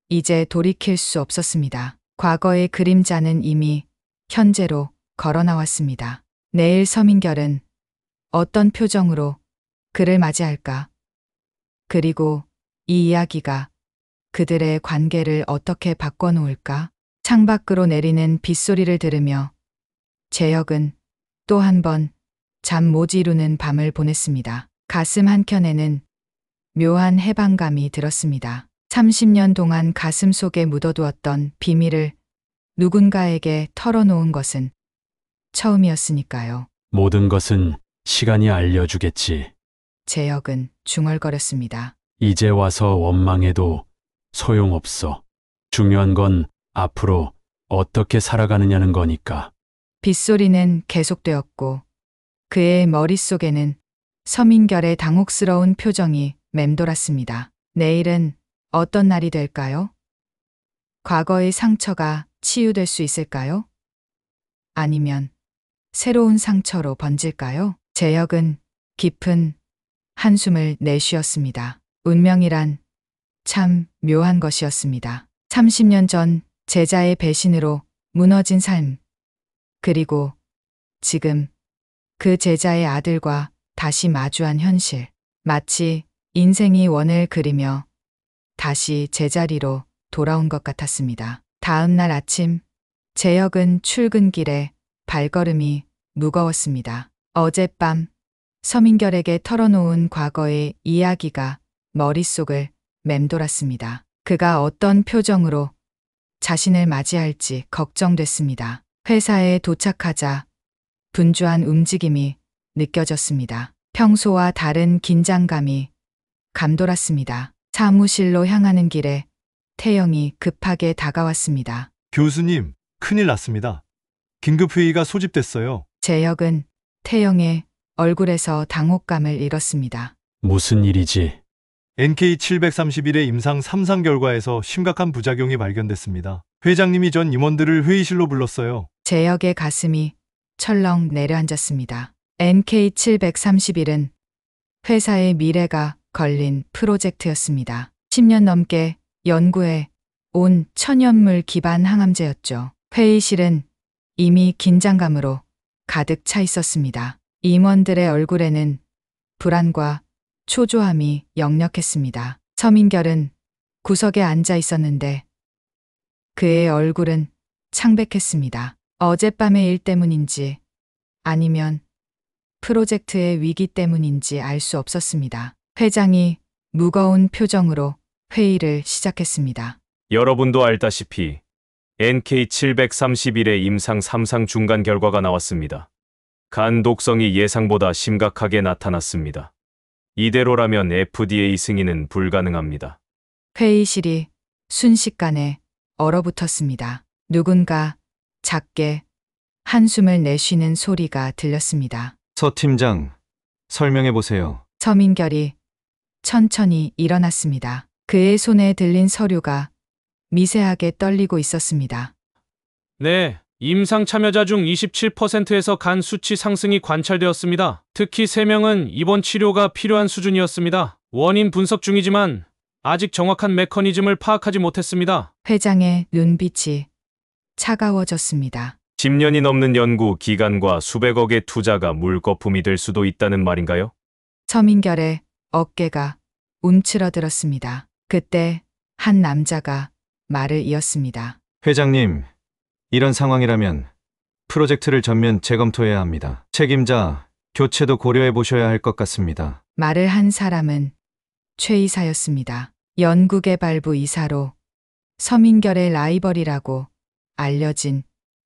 이제 돌이킬 수 없었습니다. 과거의 그림자는 이미 현재로 걸어 나왔습니다. 내일 서민결은 어떤 표정으로 그를 맞이할까? 그리고 이 이야기가 그들의 관계를 어떻게 바꿔놓을까? 창밖으로 내리는 빗소리를 들으며 재혁은 또 한 번 잠 못 이루는 밤을 보냈습니다. 가슴 한켠에는 묘한 해방감이 들었습니다. 30년 동안 가슴 속에 묻어두었던 비밀을 누군가에게 털어놓은 것은 처음이었으니까요. 모든 것은 시간이 알려주겠지. 재혁은 중얼거렸습니다. 이제 와서 원망해도 소용없어. 중요한 건 앞으로 어떻게 살아가느냐는 거니까. 빗소리는 계속되었고 그의 머릿속에는 서민결의 당혹스러운 표정이 맴돌았습니다. 내일은 어떤 날이 될까요? 과거의 상처가 치유될 수 있을까요? 아니면 새로운 상처로 번질까요? 재혁은 깊은 한숨을 내쉬었습니다. 운명이란 참 묘한 것이었습니다. 30년 전 제자의 배신으로 무너진 삶, 그리고 지금 그 제자의 아들과 다시 마주한 현실. 마치 인생이 원을 그리며 다시 제자리로 돌아온 것 같았습니다. 다음 날 아침, 재혁은 출근길에 발걸음이 무거웠습니다. 어젯밤 서민결에게 털어놓은 과거의 이야기가 머릿속을 맴돌았습니다. 그가 어떤 표정으로 자신을 맞이할지 걱정됐습니다. 회사에 도착하자 분주한 움직임이 느껴졌습니다. 평소와 다른 긴장감이 감돌았습니다. 사무실로 향하는 길에 태영이 급하게 다가왔습니다. 교수님, 큰일 났습니다. 긴급회의가 소집됐어요. 재혁은 태영의 얼굴에서 당혹감을 잃었습니다. 무슨 일이지? NK731의 임상 3상 결과에서 심각한 부작용이 발견됐습니다. 회장님이 전 임원들을 회의실로 불렀어요. 재혁의 가슴이 철렁 내려앉았습니다. NK731은 회사의 미래가 걸린 프로젝트였습니다. 10년 넘게 연구해 온 천연물 기반 항암제였죠. 회의실은 이미 긴장감으로 가득 차 있었습니다. 임원들의 얼굴에는 불안과 초조함이 역력했습니다. 서민결은 구석에 앉아 있었는데 그의 얼굴은 창백했습니다. 어젯밤의 일 때문인지 아니면 프로젝트의 위기 때문인지 알 수 없었습니다. 회장이 무거운 표정으로 회의를 시작했습니다. 여러분도 알다시피 NK731의 임상 3상 중간 결과가 나왔습니다. 간 독성이 예상보다 심각하게 나타났습니다. 이대로라면 FDA 승인은 불가능합니다. 회의실이 순식간에 얼어붙었습니다. 누군가 작게 한숨을 내쉬는 소리가 들렸습니다. 서 팀장, 설명해 보세요. 서민결이 천천히 일어났습니다. 그의 손에 들린 서류가 미세하게 떨리고 있었습니다. 네, 임상 참여자 중 27%에서 간 수치 상승이 관찰되었습니다. 특히 3명은 입원 치료가 필요한 수준이었습니다. 원인 분석 중이지만 아직 정확한 메커니즘을 파악하지 못했습니다. 회장의 눈빛이 차가워졌습니다. 10년이 넘는 연구 기간과 수백억의 투자가 물거품이 될 수도 있다는 말인가요? 서민결의 어깨가 움츠러들었습니다. 그때 한 남자가 말을 이었습니다. 회장님, 이런 상황이라면 프로젝트를 전면 재검토해야 합니다. 책임자 교체도 고려해 보셔야 할 것 같습니다. 말을 한 사람은 최 이사였습니다. 연구개발부 이사로 서민결의 라이벌이라고 알려진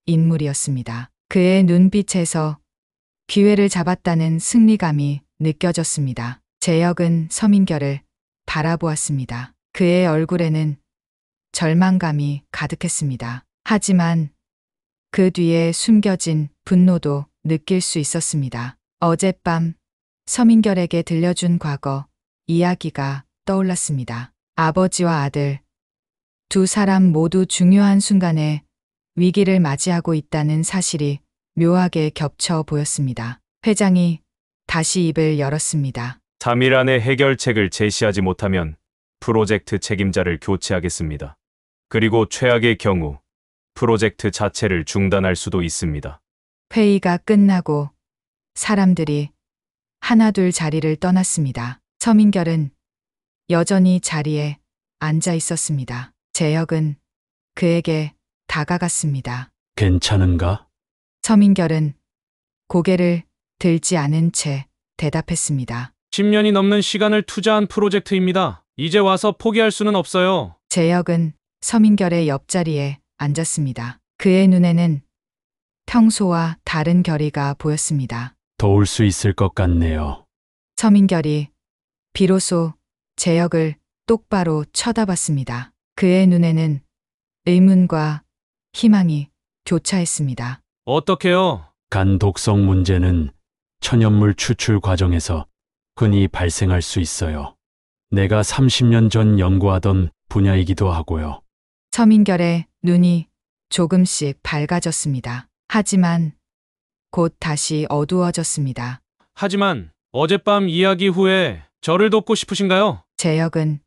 인물이었습니다. 그의 눈빛에서 기회를 잡았다는 승리감이 느껴졌습니다. 재혁은 서민결을 바라보았습니다. 그의 얼굴에는 절망감이 가득했습니다. 하지만 그 뒤에 숨겨진 분노도 느낄 수 있었습니다. 어젯밤 서민결에게 들려준 과거 이야기가 떠올랐습니다. 아버지와 아들, 두 사람 모두 중요한 순간에 위기를 맞이하고 있다는 사실이 묘하게 겹쳐 보였습니다. 회장이 다시 입을 열었습니다. 3일 안에 해결책을 제시하지 못하면 프로젝트 책임자를 교체하겠습니다. 그리고 최악의 경우 프로젝트 자체를 중단할 수도 있습니다. 회의가 끝나고 사람들이 하나둘 자리를 떠났습니다. 서민결은 여전히 자리에 앉아 있었습니다. 재혁은 그에게 다가갔습니다. 괜찮은가? 서민결은 고개를 들지 않은 채 대답했습니다. 10년이 넘는 시간을 투자한 프로젝트입니다. 이제 와서 포기할 수는 없어요. 재혁은 서민결의 옆자리에 앉았습니다. 그의 눈에는 평소와 다른 결의가 보였습니다. 도울 수 있을 것 같네요. 서민결이 비로소 재혁을 똑바로 쳐다봤습니다. 그의 눈에는 의문과 희망이 교차했습니다. 어떻게요? 간 독성 문제는 천연물 추출 과정에서 흔히 발생할 수 있어요. 내가 30년 전 연구하던 분야이기도 하고요. 서민결의 눈이 조금씩 밝아졌습니다. 하지만 곧 다시 어두워졌습니다. 하지만 어젯밤 이야기 후에 저를 돕고 싶으신가요? 재혁은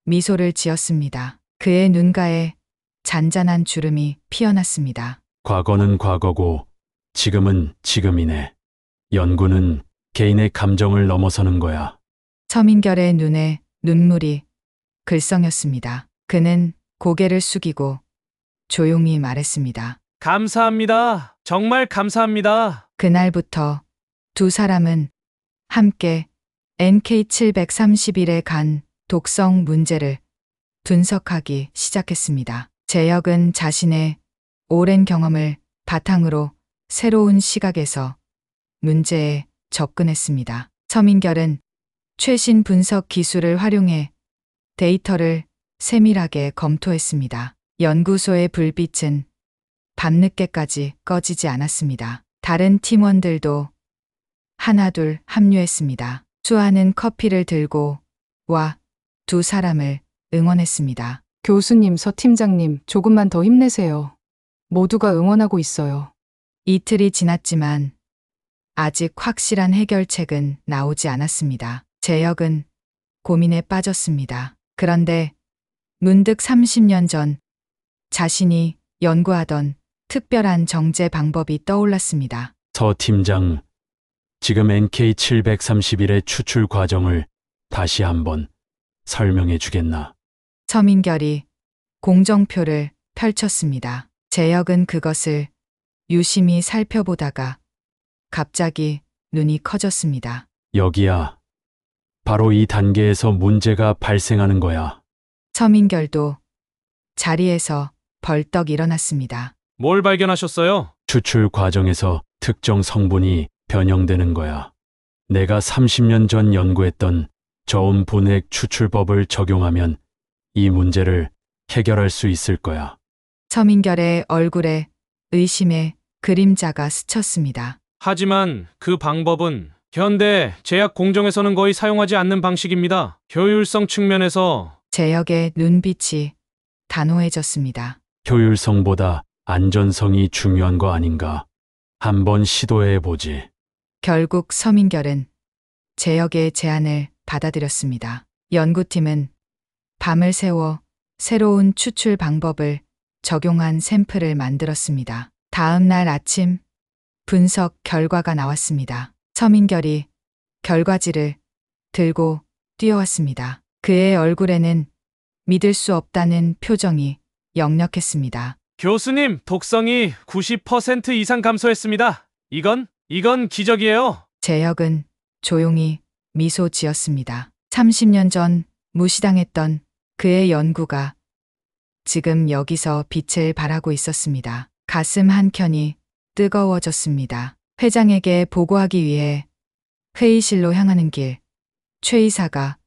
미소를 지었습니다. 그의 눈가에 잔잔한 주름이 피어났습니다. 과거는 과거고 지금은 지금이네. 연구는 개인의 감정을 넘어서는 거야. 서민결의 눈에 눈물이 글썽였습니다. 그는 고개를 숙이고 조용히 말했습니다. 감사합니다. 정말 감사합니다. 그날부터 두 사람은 함께 NK731의 간 독성 문제를 분석하기 시작했습니다. 재혁은 자신의 오랜 경험을 바탕으로 새로운 시각에서 문제에 접근했습니다. 서민결은 최신 분석 기술을 활용해 데이터를 세밀하게 검토했습니다. 연구소의 불빛은 밤늦게까지 꺼지지 않았습니다. 다른 팀원들도 하나둘 합류했습니다. 수아는 커피를 들고 와 두 사람을 응원했습니다. 교수님, 서 팀장님, 조금만 더 힘내세요. 모두가 응원하고 있어요. 이틀이 지났지만 아직 확실한 해결책은 나오지 않았습니다. 재혁은 고민에 빠졌습니다. 그런데 문득 30년 전 자신이 연구하던 특별한 정제 방법이 떠올랐습니다. 서 팀장, 지금 NK731의 추출 과정을 다시 한번 설명해 주겠나? 서민결이 공정표를 펼쳤습니다. 재혁은 그것을 유심히 살펴보다가 갑자기 눈이 커졌습니다. 여기야. 바로 이 단계에서 문제가 발생하는 거야. 서민결도 자리에서 벌떡 일어났습니다. 뭘 발견하셨어요? 추출 과정에서 특정 성분이 변형되는 거야. 내가 30년 전 연구했던 저온 분액 추출법을 적용하면 이 문제를 해결할 수 있을 거야. 서민결의 얼굴에 의심의 그림자가 스쳤습니다. 하지만 그 방법은 현대 제약 공정에서는 거의 사용하지 않는 방식입니다. 효율성 측면에서 제역의 눈빛이 단호해졌습니다. 효율성보다 안전성이 중요한 거 아닌가? 한번 시도해 보지. 결국 서민결은 제역의 제안을 받아들였습니다. 연구팀은 밤을 새워 새로운 추출 방법을 적용한 샘플을 만들었습니다. 다음 날 아침 분석 결과가 나왔습니다. 서민결이 결과지를 들고 뛰어왔습니다. 그의 얼굴에는 믿을 수 없다는 표정이 역력했습니다. 교수님, 독성이 90% 이상 감소했습니다. 이건 기적이에요. 제역은 조용히 미소 지었습니다. 30년 전 무시당했던 그의 연구가 지금 여기서 빛을 발하고 있었습니다. 가슴 한켠이 뜨거워졌습니다. 회장에게 보고하기 위해 회의실로 향하는 길, 최 이사가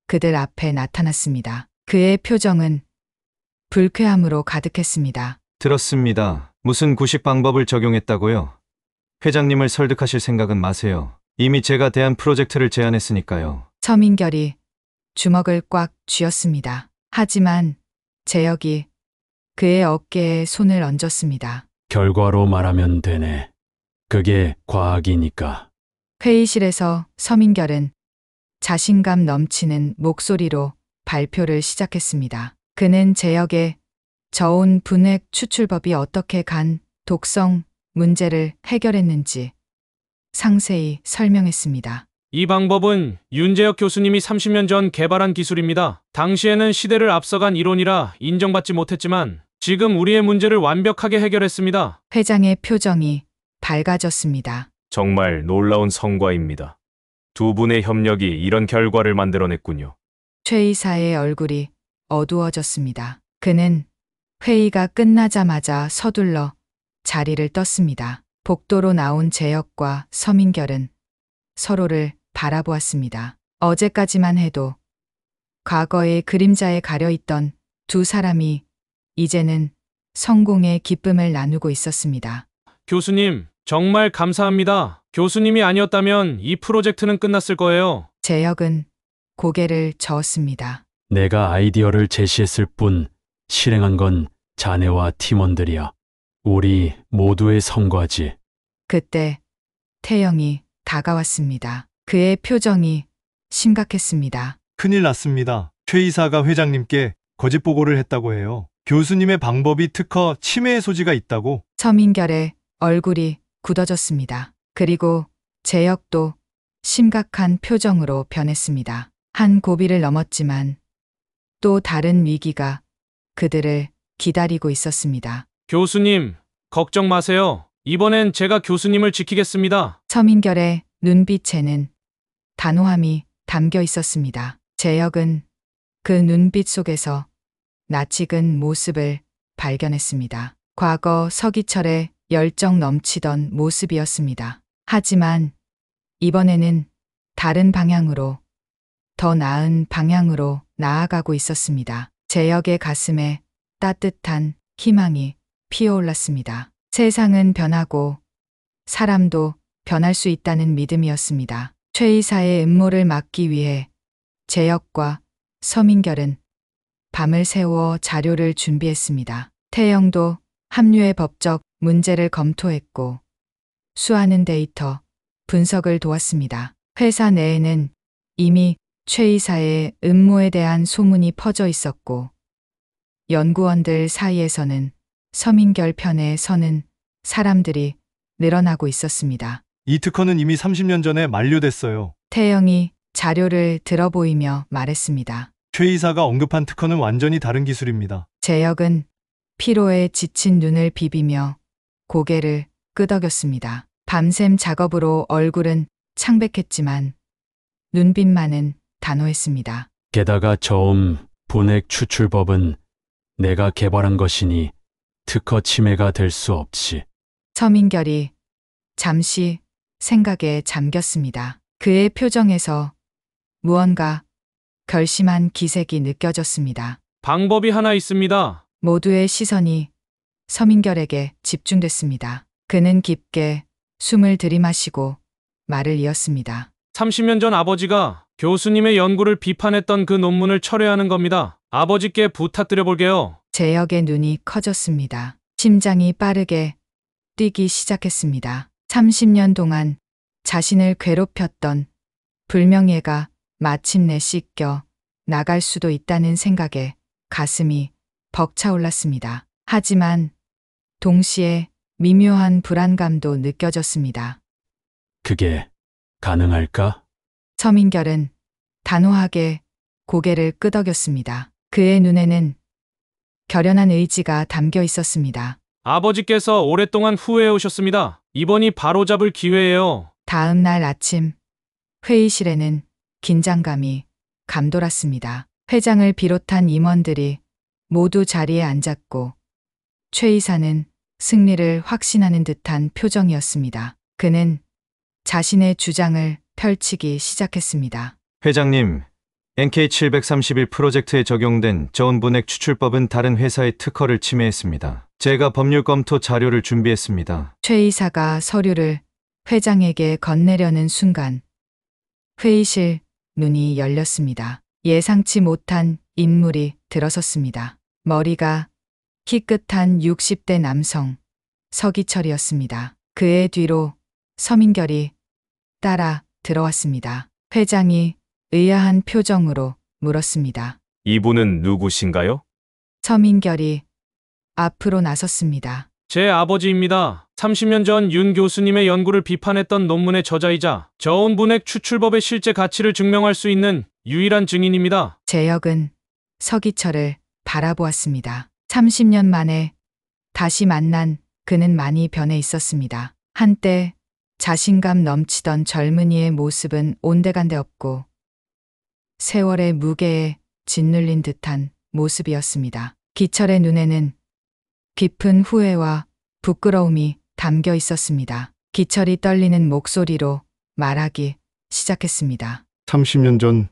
그들 앞에 나타났습니다. 그의 표정은 불쾌함으로 가득했습니다. 들었습니다. 무슨 구식 방법을 적용했다고요? 회장님을 설득하실 생각은 마세요. 이미 제가 대한 프로젝트를 제안했으니까요. 서민결이 주먹을 꽉 쥐었습니다. 하지만 제역이 그의 어깨에 손을 얹었습니다. 결과로 말하면 되네. 그게 과학이니까. 회의실에서 서민결은 자신감 넘치는 목소리로 발표를 시작했습니다. 그는 제역의 저온 분액 추출법이 어떻게 간 독성 문제를 해결했는지 상세히 설명했습니다. 이 방법은 윤재혁 교수님이 30년 전 개발한 기술입니다. 당시에는 시대를 앞서간 이론이라 인정받지 못했지만 지금 우리의 문제를 완벽하게 해결했습니다. 회장의 표정이 밝아졌습니다. 정말 놀라운 성과입니다. 두 분의 협력이 이런 결과를 만들어냈군요. 최 이사의 얼굴이 어두워졌습니다. 그는 회의가 끝나자마자 서둘러 자리를 떴습니다. 복도로 나온 제역과 서민결은 서로를 바라보았습니다. 어제까지만 해도 과거의 그림자에 가려있던 두 사람이 이제는 성공의 기쁨을 나누고 있었습니다. 교수님, 정말 감사합니다. 교수님이 아니었다면 이 프로젝트는 끝났을 거예요. 제역은 고개를 저었습니다. 내가 아이디어를 제시했을 뿐 실행한 건 자네와 팀원들이야. 우리 모두의 성과지. 그때 태영이 다가왔습니다. 그의 표정이 심각했습니다. 큰일 났습니다. 최 이사가 회장님께 거짓 보고를 했다고 해요. 교수님의 방법이 특허 침해의 소지가 있다고. 서민결의 얼굴이 굳어졌습니다. 그리고 제역도 심각한 표정으로 변했습니다. 한 고비를 넘었지만 또 다른 위기가 그들을 기다리고 있었습니다. 교수님, 걱정 마세요. 이번엔 제가 교수님을 지키겠습니다. 서민결의 눈빛에는 단호함이 담겨 있었습니다. 제역은 그 눈빛 속에서 낯익은 모습을 발견했습니다. 과거 서기철의 열정 넘치던 모습이었습니다. 하지만 이번에는 다른 방향으로, 더 나은 방향으로 나아가고 있었습니다. 제역의 가슴에 따뜻한 희망이 피어올랐습니다. 세상은 변하고 사람도 변할 수 있다는 믿음이었습니다. 최 이사의 음모를 막기 위해 제역과 서민결은 밤을 새워 자료를 준비했습니다. 태영도 합류의 법적 문제를 검토했고 수많은 데이터 분석을 도왔습니다. 회사 내에는 이미 최 이사의 음모에 대한 소문이 퍼져 있었고 연구원들 사이에서는 서민결 편에 서는 사람들이 늘어나고 있었습니다. 이 특허는 이미 30년 전에 만료됐어요. 태영이 자료를 들어보이며 말했습니다. 최 이사가 언급한 특허는 완전히 다른 기술입니다. 제역은 피로에 지친 눈을 비비며 고개를 끄덕였습니다. 밤샘 작업으로 얼굴은 창백했지만 눈빛만은 단호했습니다. 게다가 저음 분액 추출법은 내가 개발한 것이니 특허 침해가 될 수 없지. 서민결이 잠시 생각에 잠겼습니다. 그의 표정에서 무언가 결심한 기색이 느껴졌습니다. 방법이 하나 있습니다. 모두의 시선이 서민결에게 집중됐습니다. 그는 깊게 숨을 들이마시고 말을 이었습니다. 30년 전 아버지가 교수님의 연구를 비판했던 그 논문을 철회하는 겁니다. 아버지께 부탁드려 볼게요. 재혁의 눈이 커졌습니다. 심장이 빠르게 뛰기 시작했습니다. 30년 동안 자신을 괴롭혔던 불명예가 마침내 씻겨 나갈 수도 있다는 생각에 가슴이 벅차올랐습니다. 하지만 동시에 미묘한 불안감도 느껴졌습니다. 그게 가능할까? 서민결은 단호하게 고개를 끄덕였습니다. 그의 눈에는 결연한 의지가 담겨 있었습니다. 아버지께서 오랫동안 후회해 오셨습니다. 이번이 바로잡을 기회예요. 다음 날 아침 회의실에는 긴장감이 감돌았습니다. 회장을 비롯한 임원들이 모두 자리에 앉았고 최 이사는 승리를 확신하는 듯한 표정이었습니다. 그는 자신의 주장을 펼치기 시작했습니다. 회장님, NK731 프로젝트에 적용된 저온분액 추출법은 다른 회사의 특허를 침해했습니다. 제가 법률 검토 자료를 준비했습니다. 최 이사가 서류를 회장에게 건네려는 순간 회의실 문이 열렸습니다. 예상치 못한 인물이 들어섰습니다. 머리가 희끗한 60대 남성 서기철이었습니다. 그의 뒤로 서민결이 따라 들어왔습니다. 회장이 의아한 표정으로 물었습니다. 이분은 누구신가요? 서민결이 앞으로 나섰습니다. 제 아버지입니다. 30년 전 윤 교수님의 연구를 비판했던 논문의 저자이자 저온분액 추출법의 실제 가치를 증명할 수 있는 유일한 증인입니다. 재혁은 서기철을 바라보았습니다. 30년 만에 다시 만난 그는 많이 변해 있었습니다. 한때 자신감 넘치던 젊은이의 모습은 온데간데 없고 세월의 무게에 짓눌린 듯한 모습이었습니다. 기철의 눈에는 깊은 후회와 부끄러움이 담겨 있었습니다. 기철이 떨리는 목소리로 말하기 시작했습니다. 30년 전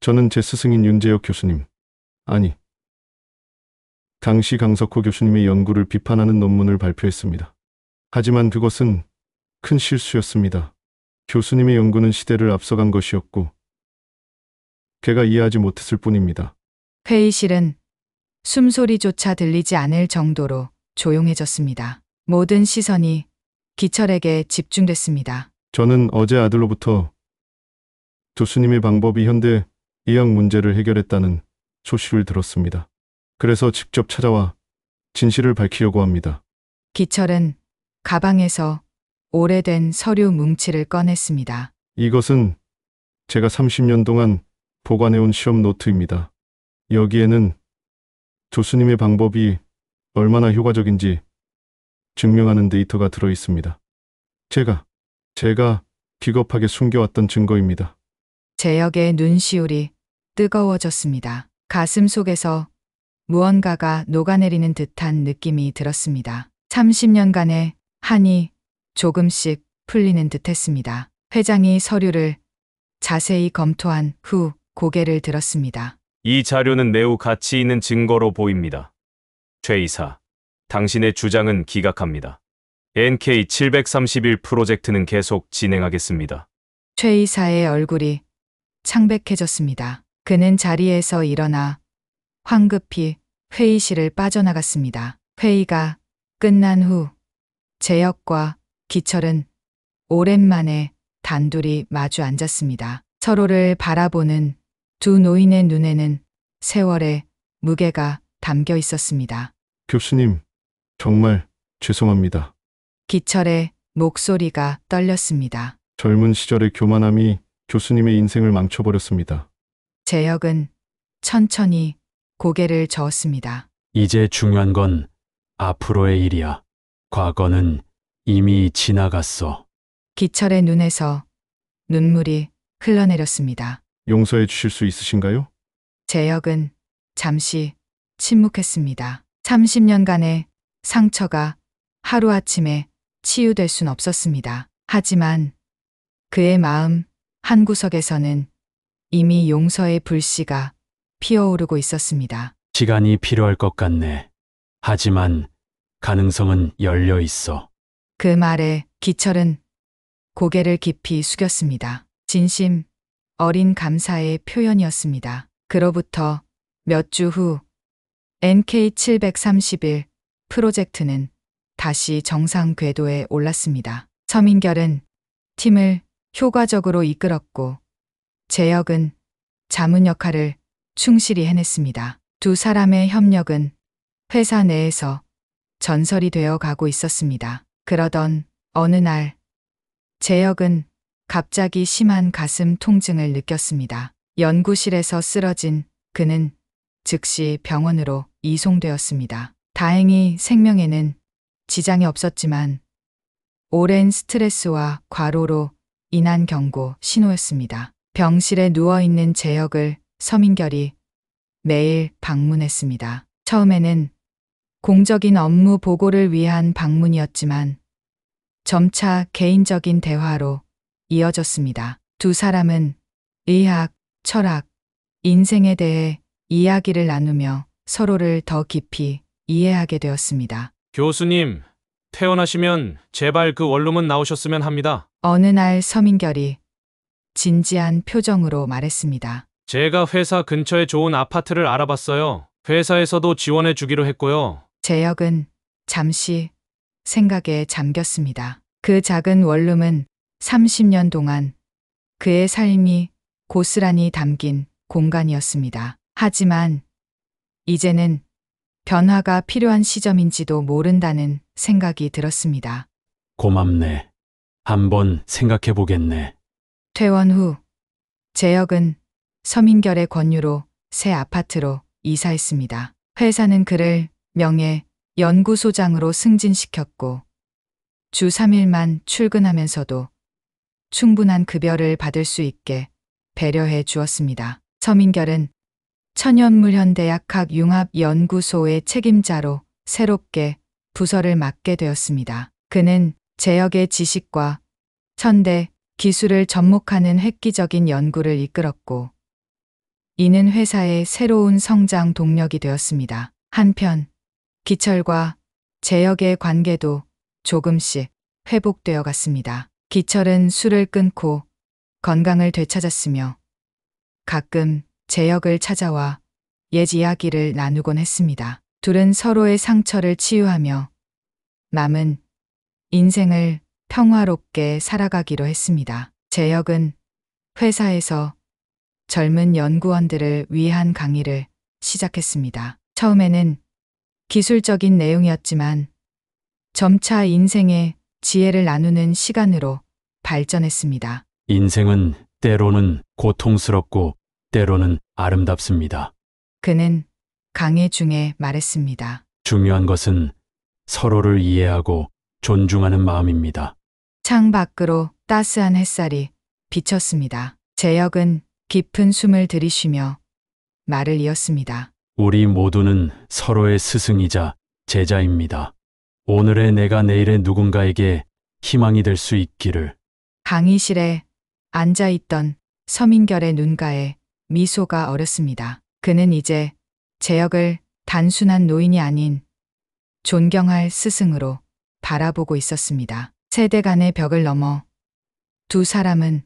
저는 제 스승인 윤재혁 교수님, 아니, 당시 강석호 교수님의 연구를 비판하는 논문을 발표했습니다. 하지만 그것은 큰 실수였습니다. 교수님의 연구는 시대를 앞서간 것이었고 걔가 이해하지 못했을 뿐입니다. 회의실은 숨소리조차 들리지 않을 정도로 조용해졌습니다. 모든 시선이 기철에게 집중됐습니다. 저는 어제 아들로부터 교수님의 방법이 현대 의학 문제를 해결했다는 소식을 들었습니다. 그래서 직접 찾아와 진실을 밝히려고 합니다. 기철은 가방에서 오래된 서류 뭉치를 꺼냈습니다. 이것은 제가 30년 동안 보관해온 시험 노트입니다. 여기에는 교수님의 방법이 얼마나 효과적인지 증명하는 데이터가 들어 있습니다. 제가 비겁하게 숨겨왔던 증거입니다. 재혁의 눈시울이 뜨거워졌습니다. 가슴 속에서 무언가가 녹아내리는 듯한 느낌이 들었습니다. 30년간의 한이 조금씩 풀리는 듯했습니다. 회장이 서류를 자세히 검토한 후 고개를 들었습니다. 이 자료는 매우 가치 있는 증거로 보입니다. 최 이사, 당신의 주장은 기각합니다. NK731 프로젝트는 계속 진행하겠습니다. 최 이사의 얼굴이 창백해졌습니다. 그는 자리에서 일어나 황급히 회의실을 빠져나갔습니다. 회의가 끝난 후 재혁과 기철은 오랜만에 단둘이 마주 앉았습니다. 서로를 바라보는 두 노인의 눈에는 세월의 무게가 담겨 있었습니다. 교수님, 정말 죄송합니다. 기철의 목소리가 떨렸습니다. 젊은 시절의 교만함이 교수님의 인생을 망쳐버렸습니다. 재혁은 천천히 고개를 저었습니다. 이제 중요한 건 앞으로의 일이야. 과거는 이미 지나갔어. 기철의 눈에서 눈물이 흘러내렸습니다. 용서해 주실 수 있으신가요? 재혁은 잠시 침묵했습니다. 30년간의 상처가 하루아침에 치유될 순 없었습니다. 하지만 그의 마음 한구석에서는 이미 용서의 불씨가 피어오르고 있었습니다. 시간이 필요할 것 같네. 하지만 가능성은 열려 있어. 그 말에 기철은 고개를 깊이 숙였습니다. 진심 어린 감사의 표현이었습니다. 그로부터 몇 주 후 NK731 프로젝트는 다시 정상 궤도에 올랐습니다. 서민결은 팀을 효과적으로 이끌었고 재혁은 자문 역할을 충실히 해냈습니다. 두 사람의 협력은 회사 내에서 전설이 되어 가고 있었습니다. 그러던 어느 날 재혁은 갑자기 심한 가슴 통증을 느꼈습니다. 연구실에서 쓰러진 그는 즉시 병원으로 이송되었습니다. 다행히 생명에는 지장이 없었지만 오랜 스트레스와 과로로 인한 경고 신호였습니다. 병실에 누워있는 재혁을 서민결이 매일 방문했습니다. 처음에는 공적인 업무 보고를 위한 방문이었지만 점차 개인적인 대화로 이어졌습니다. 두 사람은 의학, 철학, 인생에 대해 이야기를 나누며 서로를 더 깊이 이해하게 되었습니다. 교수님, 퇴원하시면 제발 그 원룸은 나오셨으면 합니다. 어느 날 서민결이 진지한 표정으로 말했습니다. 제가 회사 근처에 좋은 아파트를 알아봤어요. 회사에서도 지원해 주기로 했고요. 재혁은 잠시 생각에 잠겼습니다. 그 작은 원룸은 30년 동안 그의 삶이 고스란히 담긴 공간이었습니다. 하지만 이제는 변화가 필요한 시점인지도 모른다는 생각이 들었습니다. 고맙네. 한번 생각해 보겠네. 퇴원 후 재혁은 서민결의 권유로 새 아파트로 이사했습니다. 회사는 그를 명예 연구소장으로 승진시켰고 주 3일만 출근하면서도 충분한 급여를 받을 수 있게 배려해 주었습니다. 서민결은 천연물현대약학 융합연구소의 책임자로 새롭게 부서를 맡게 되었습니다. 그는 재혁의 지식과 현대 기술을 접목하는 획기적인 연구를 이끌었고 이는 회사의 새로운 성장 동력이 되었습니다. 한편 기철과 재혁의 관계도 조금씩 회복되어 갔습니다. 기철은 술을 끊고 건강을 되찾았으며 가끔 재혁을 찾아와 옛 이야기를 나누곤 했습니다. 둘은 서로의 상처를 치유하며 남은 인생을 평화롭게 살아가기로 했습니다. 재혁은 회사에서 젊은 연구원들을 위한 강의를 시작했습니다. 처음에는 기술적인 내용이었지만 점차 인생의 지혜를 나누는 시간으로 발전했습니다. 인생은 때로는 고통스럽고 때로는 아름답습니다. 그는 강의 중에 말했습니다. 중요한 것은 서로를 이해하고 존중하는 마음입니다. 창 밖으로 따스한 햇살이 비쳤습니다. 재혁은 깊은 숨을 들이쉬며 말을 이었습니다. 우리 모두는 서로의 스승이자 제자입니다. 오늘의 내가 내일의 누군가에게 희망이 될 수 있기를. 강의실에 앉아있던 서민결의 눈가에 미소가 어렸습니다. 그는 이제 재혁을 단순한 노인이 아닌 존경할 스승으로 바라보고 있었습니다. 세대 간의 벽을 넘어 두 사람은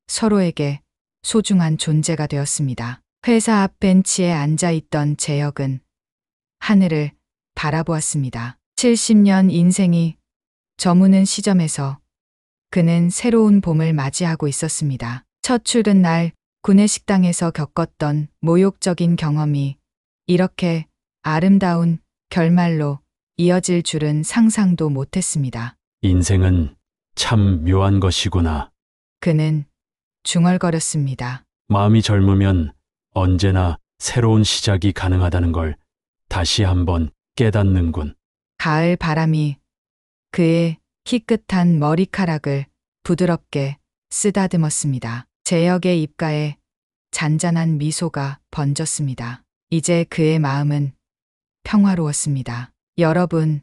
서로에게 소중한 존재가 되었습니다. 회사 앞 벤치에 앉아있던 재혁은 하늘을 바라보았습니다. 70년 인생이 저무는 시점에서 그는 새로운 봄을 맞이하고 있었습니다. 첫 출근 날 구내식당에서 겪었던 모욕적인 경험이 이렇게 아름다운 결말로 이어질 줄은 상상도 못했습니다. 인생은 참 묘한 것이구나. 그는 중얼거렸습니다. 마음이 젊으면 언제나 새로운 시작이 가능하다는 걸 다시 한번 깨닫는군. 가을 바람이 그의 희끗한 머리카락을 부드럽게 쓰다듬었습니다. 재혁의 입가에 잔잔한 미소가 번졌습니다. 이제 그의 마음은 평화로웠습니다. 여러분,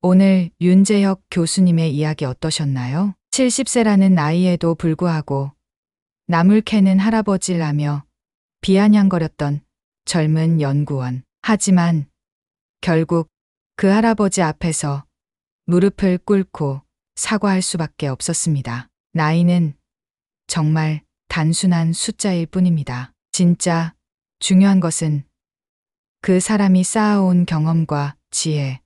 오늘 윤재혁 교수님의 이야기 어떠셨나요? 70세라는 나이에도 불구하고 나물 캐는 할아버지라며 비아냥거렸던 젊은 연구원. 하지만 결국 그 할아버지 앞에서 무릎을 꿇고 사과할 수밖에 없었습니다. 나이는 정말 단순한 숫자일 뿐입니다. 진짜 중요한 것은 그 사람이 쌓아온 경험과 지혜,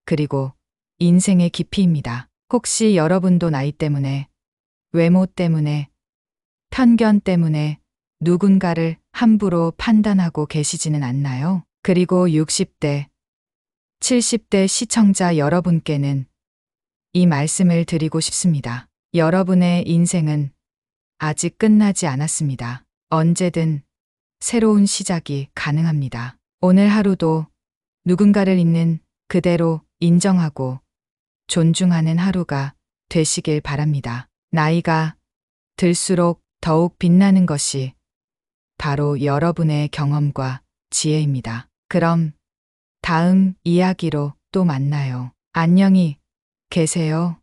그리고 인생의 깊이입니다. 혹시 여러분도 나이 때문에, 외모 때문에, 편견 때문에 누군가를 함부로 판단하고 계시지는 않나요? 그리고 60대, 70대 시청자 여러분께는 이 말씀을 드리고 싶습니다. 여러분의 인생은 아직 끝나지 않았습니다. 언제든 새로운 시작이 가능합니다. 오늘 하루도 누군가를 있는 그대로 인정하고 존중하는 하루가 되시길 바랍니다. 나이가 들수록 더욱 빛나는 것이 바로 여러분의 경험과 지혜입니다. 그럼 다음 이야기로 또 만나요. 안녕히 계세요.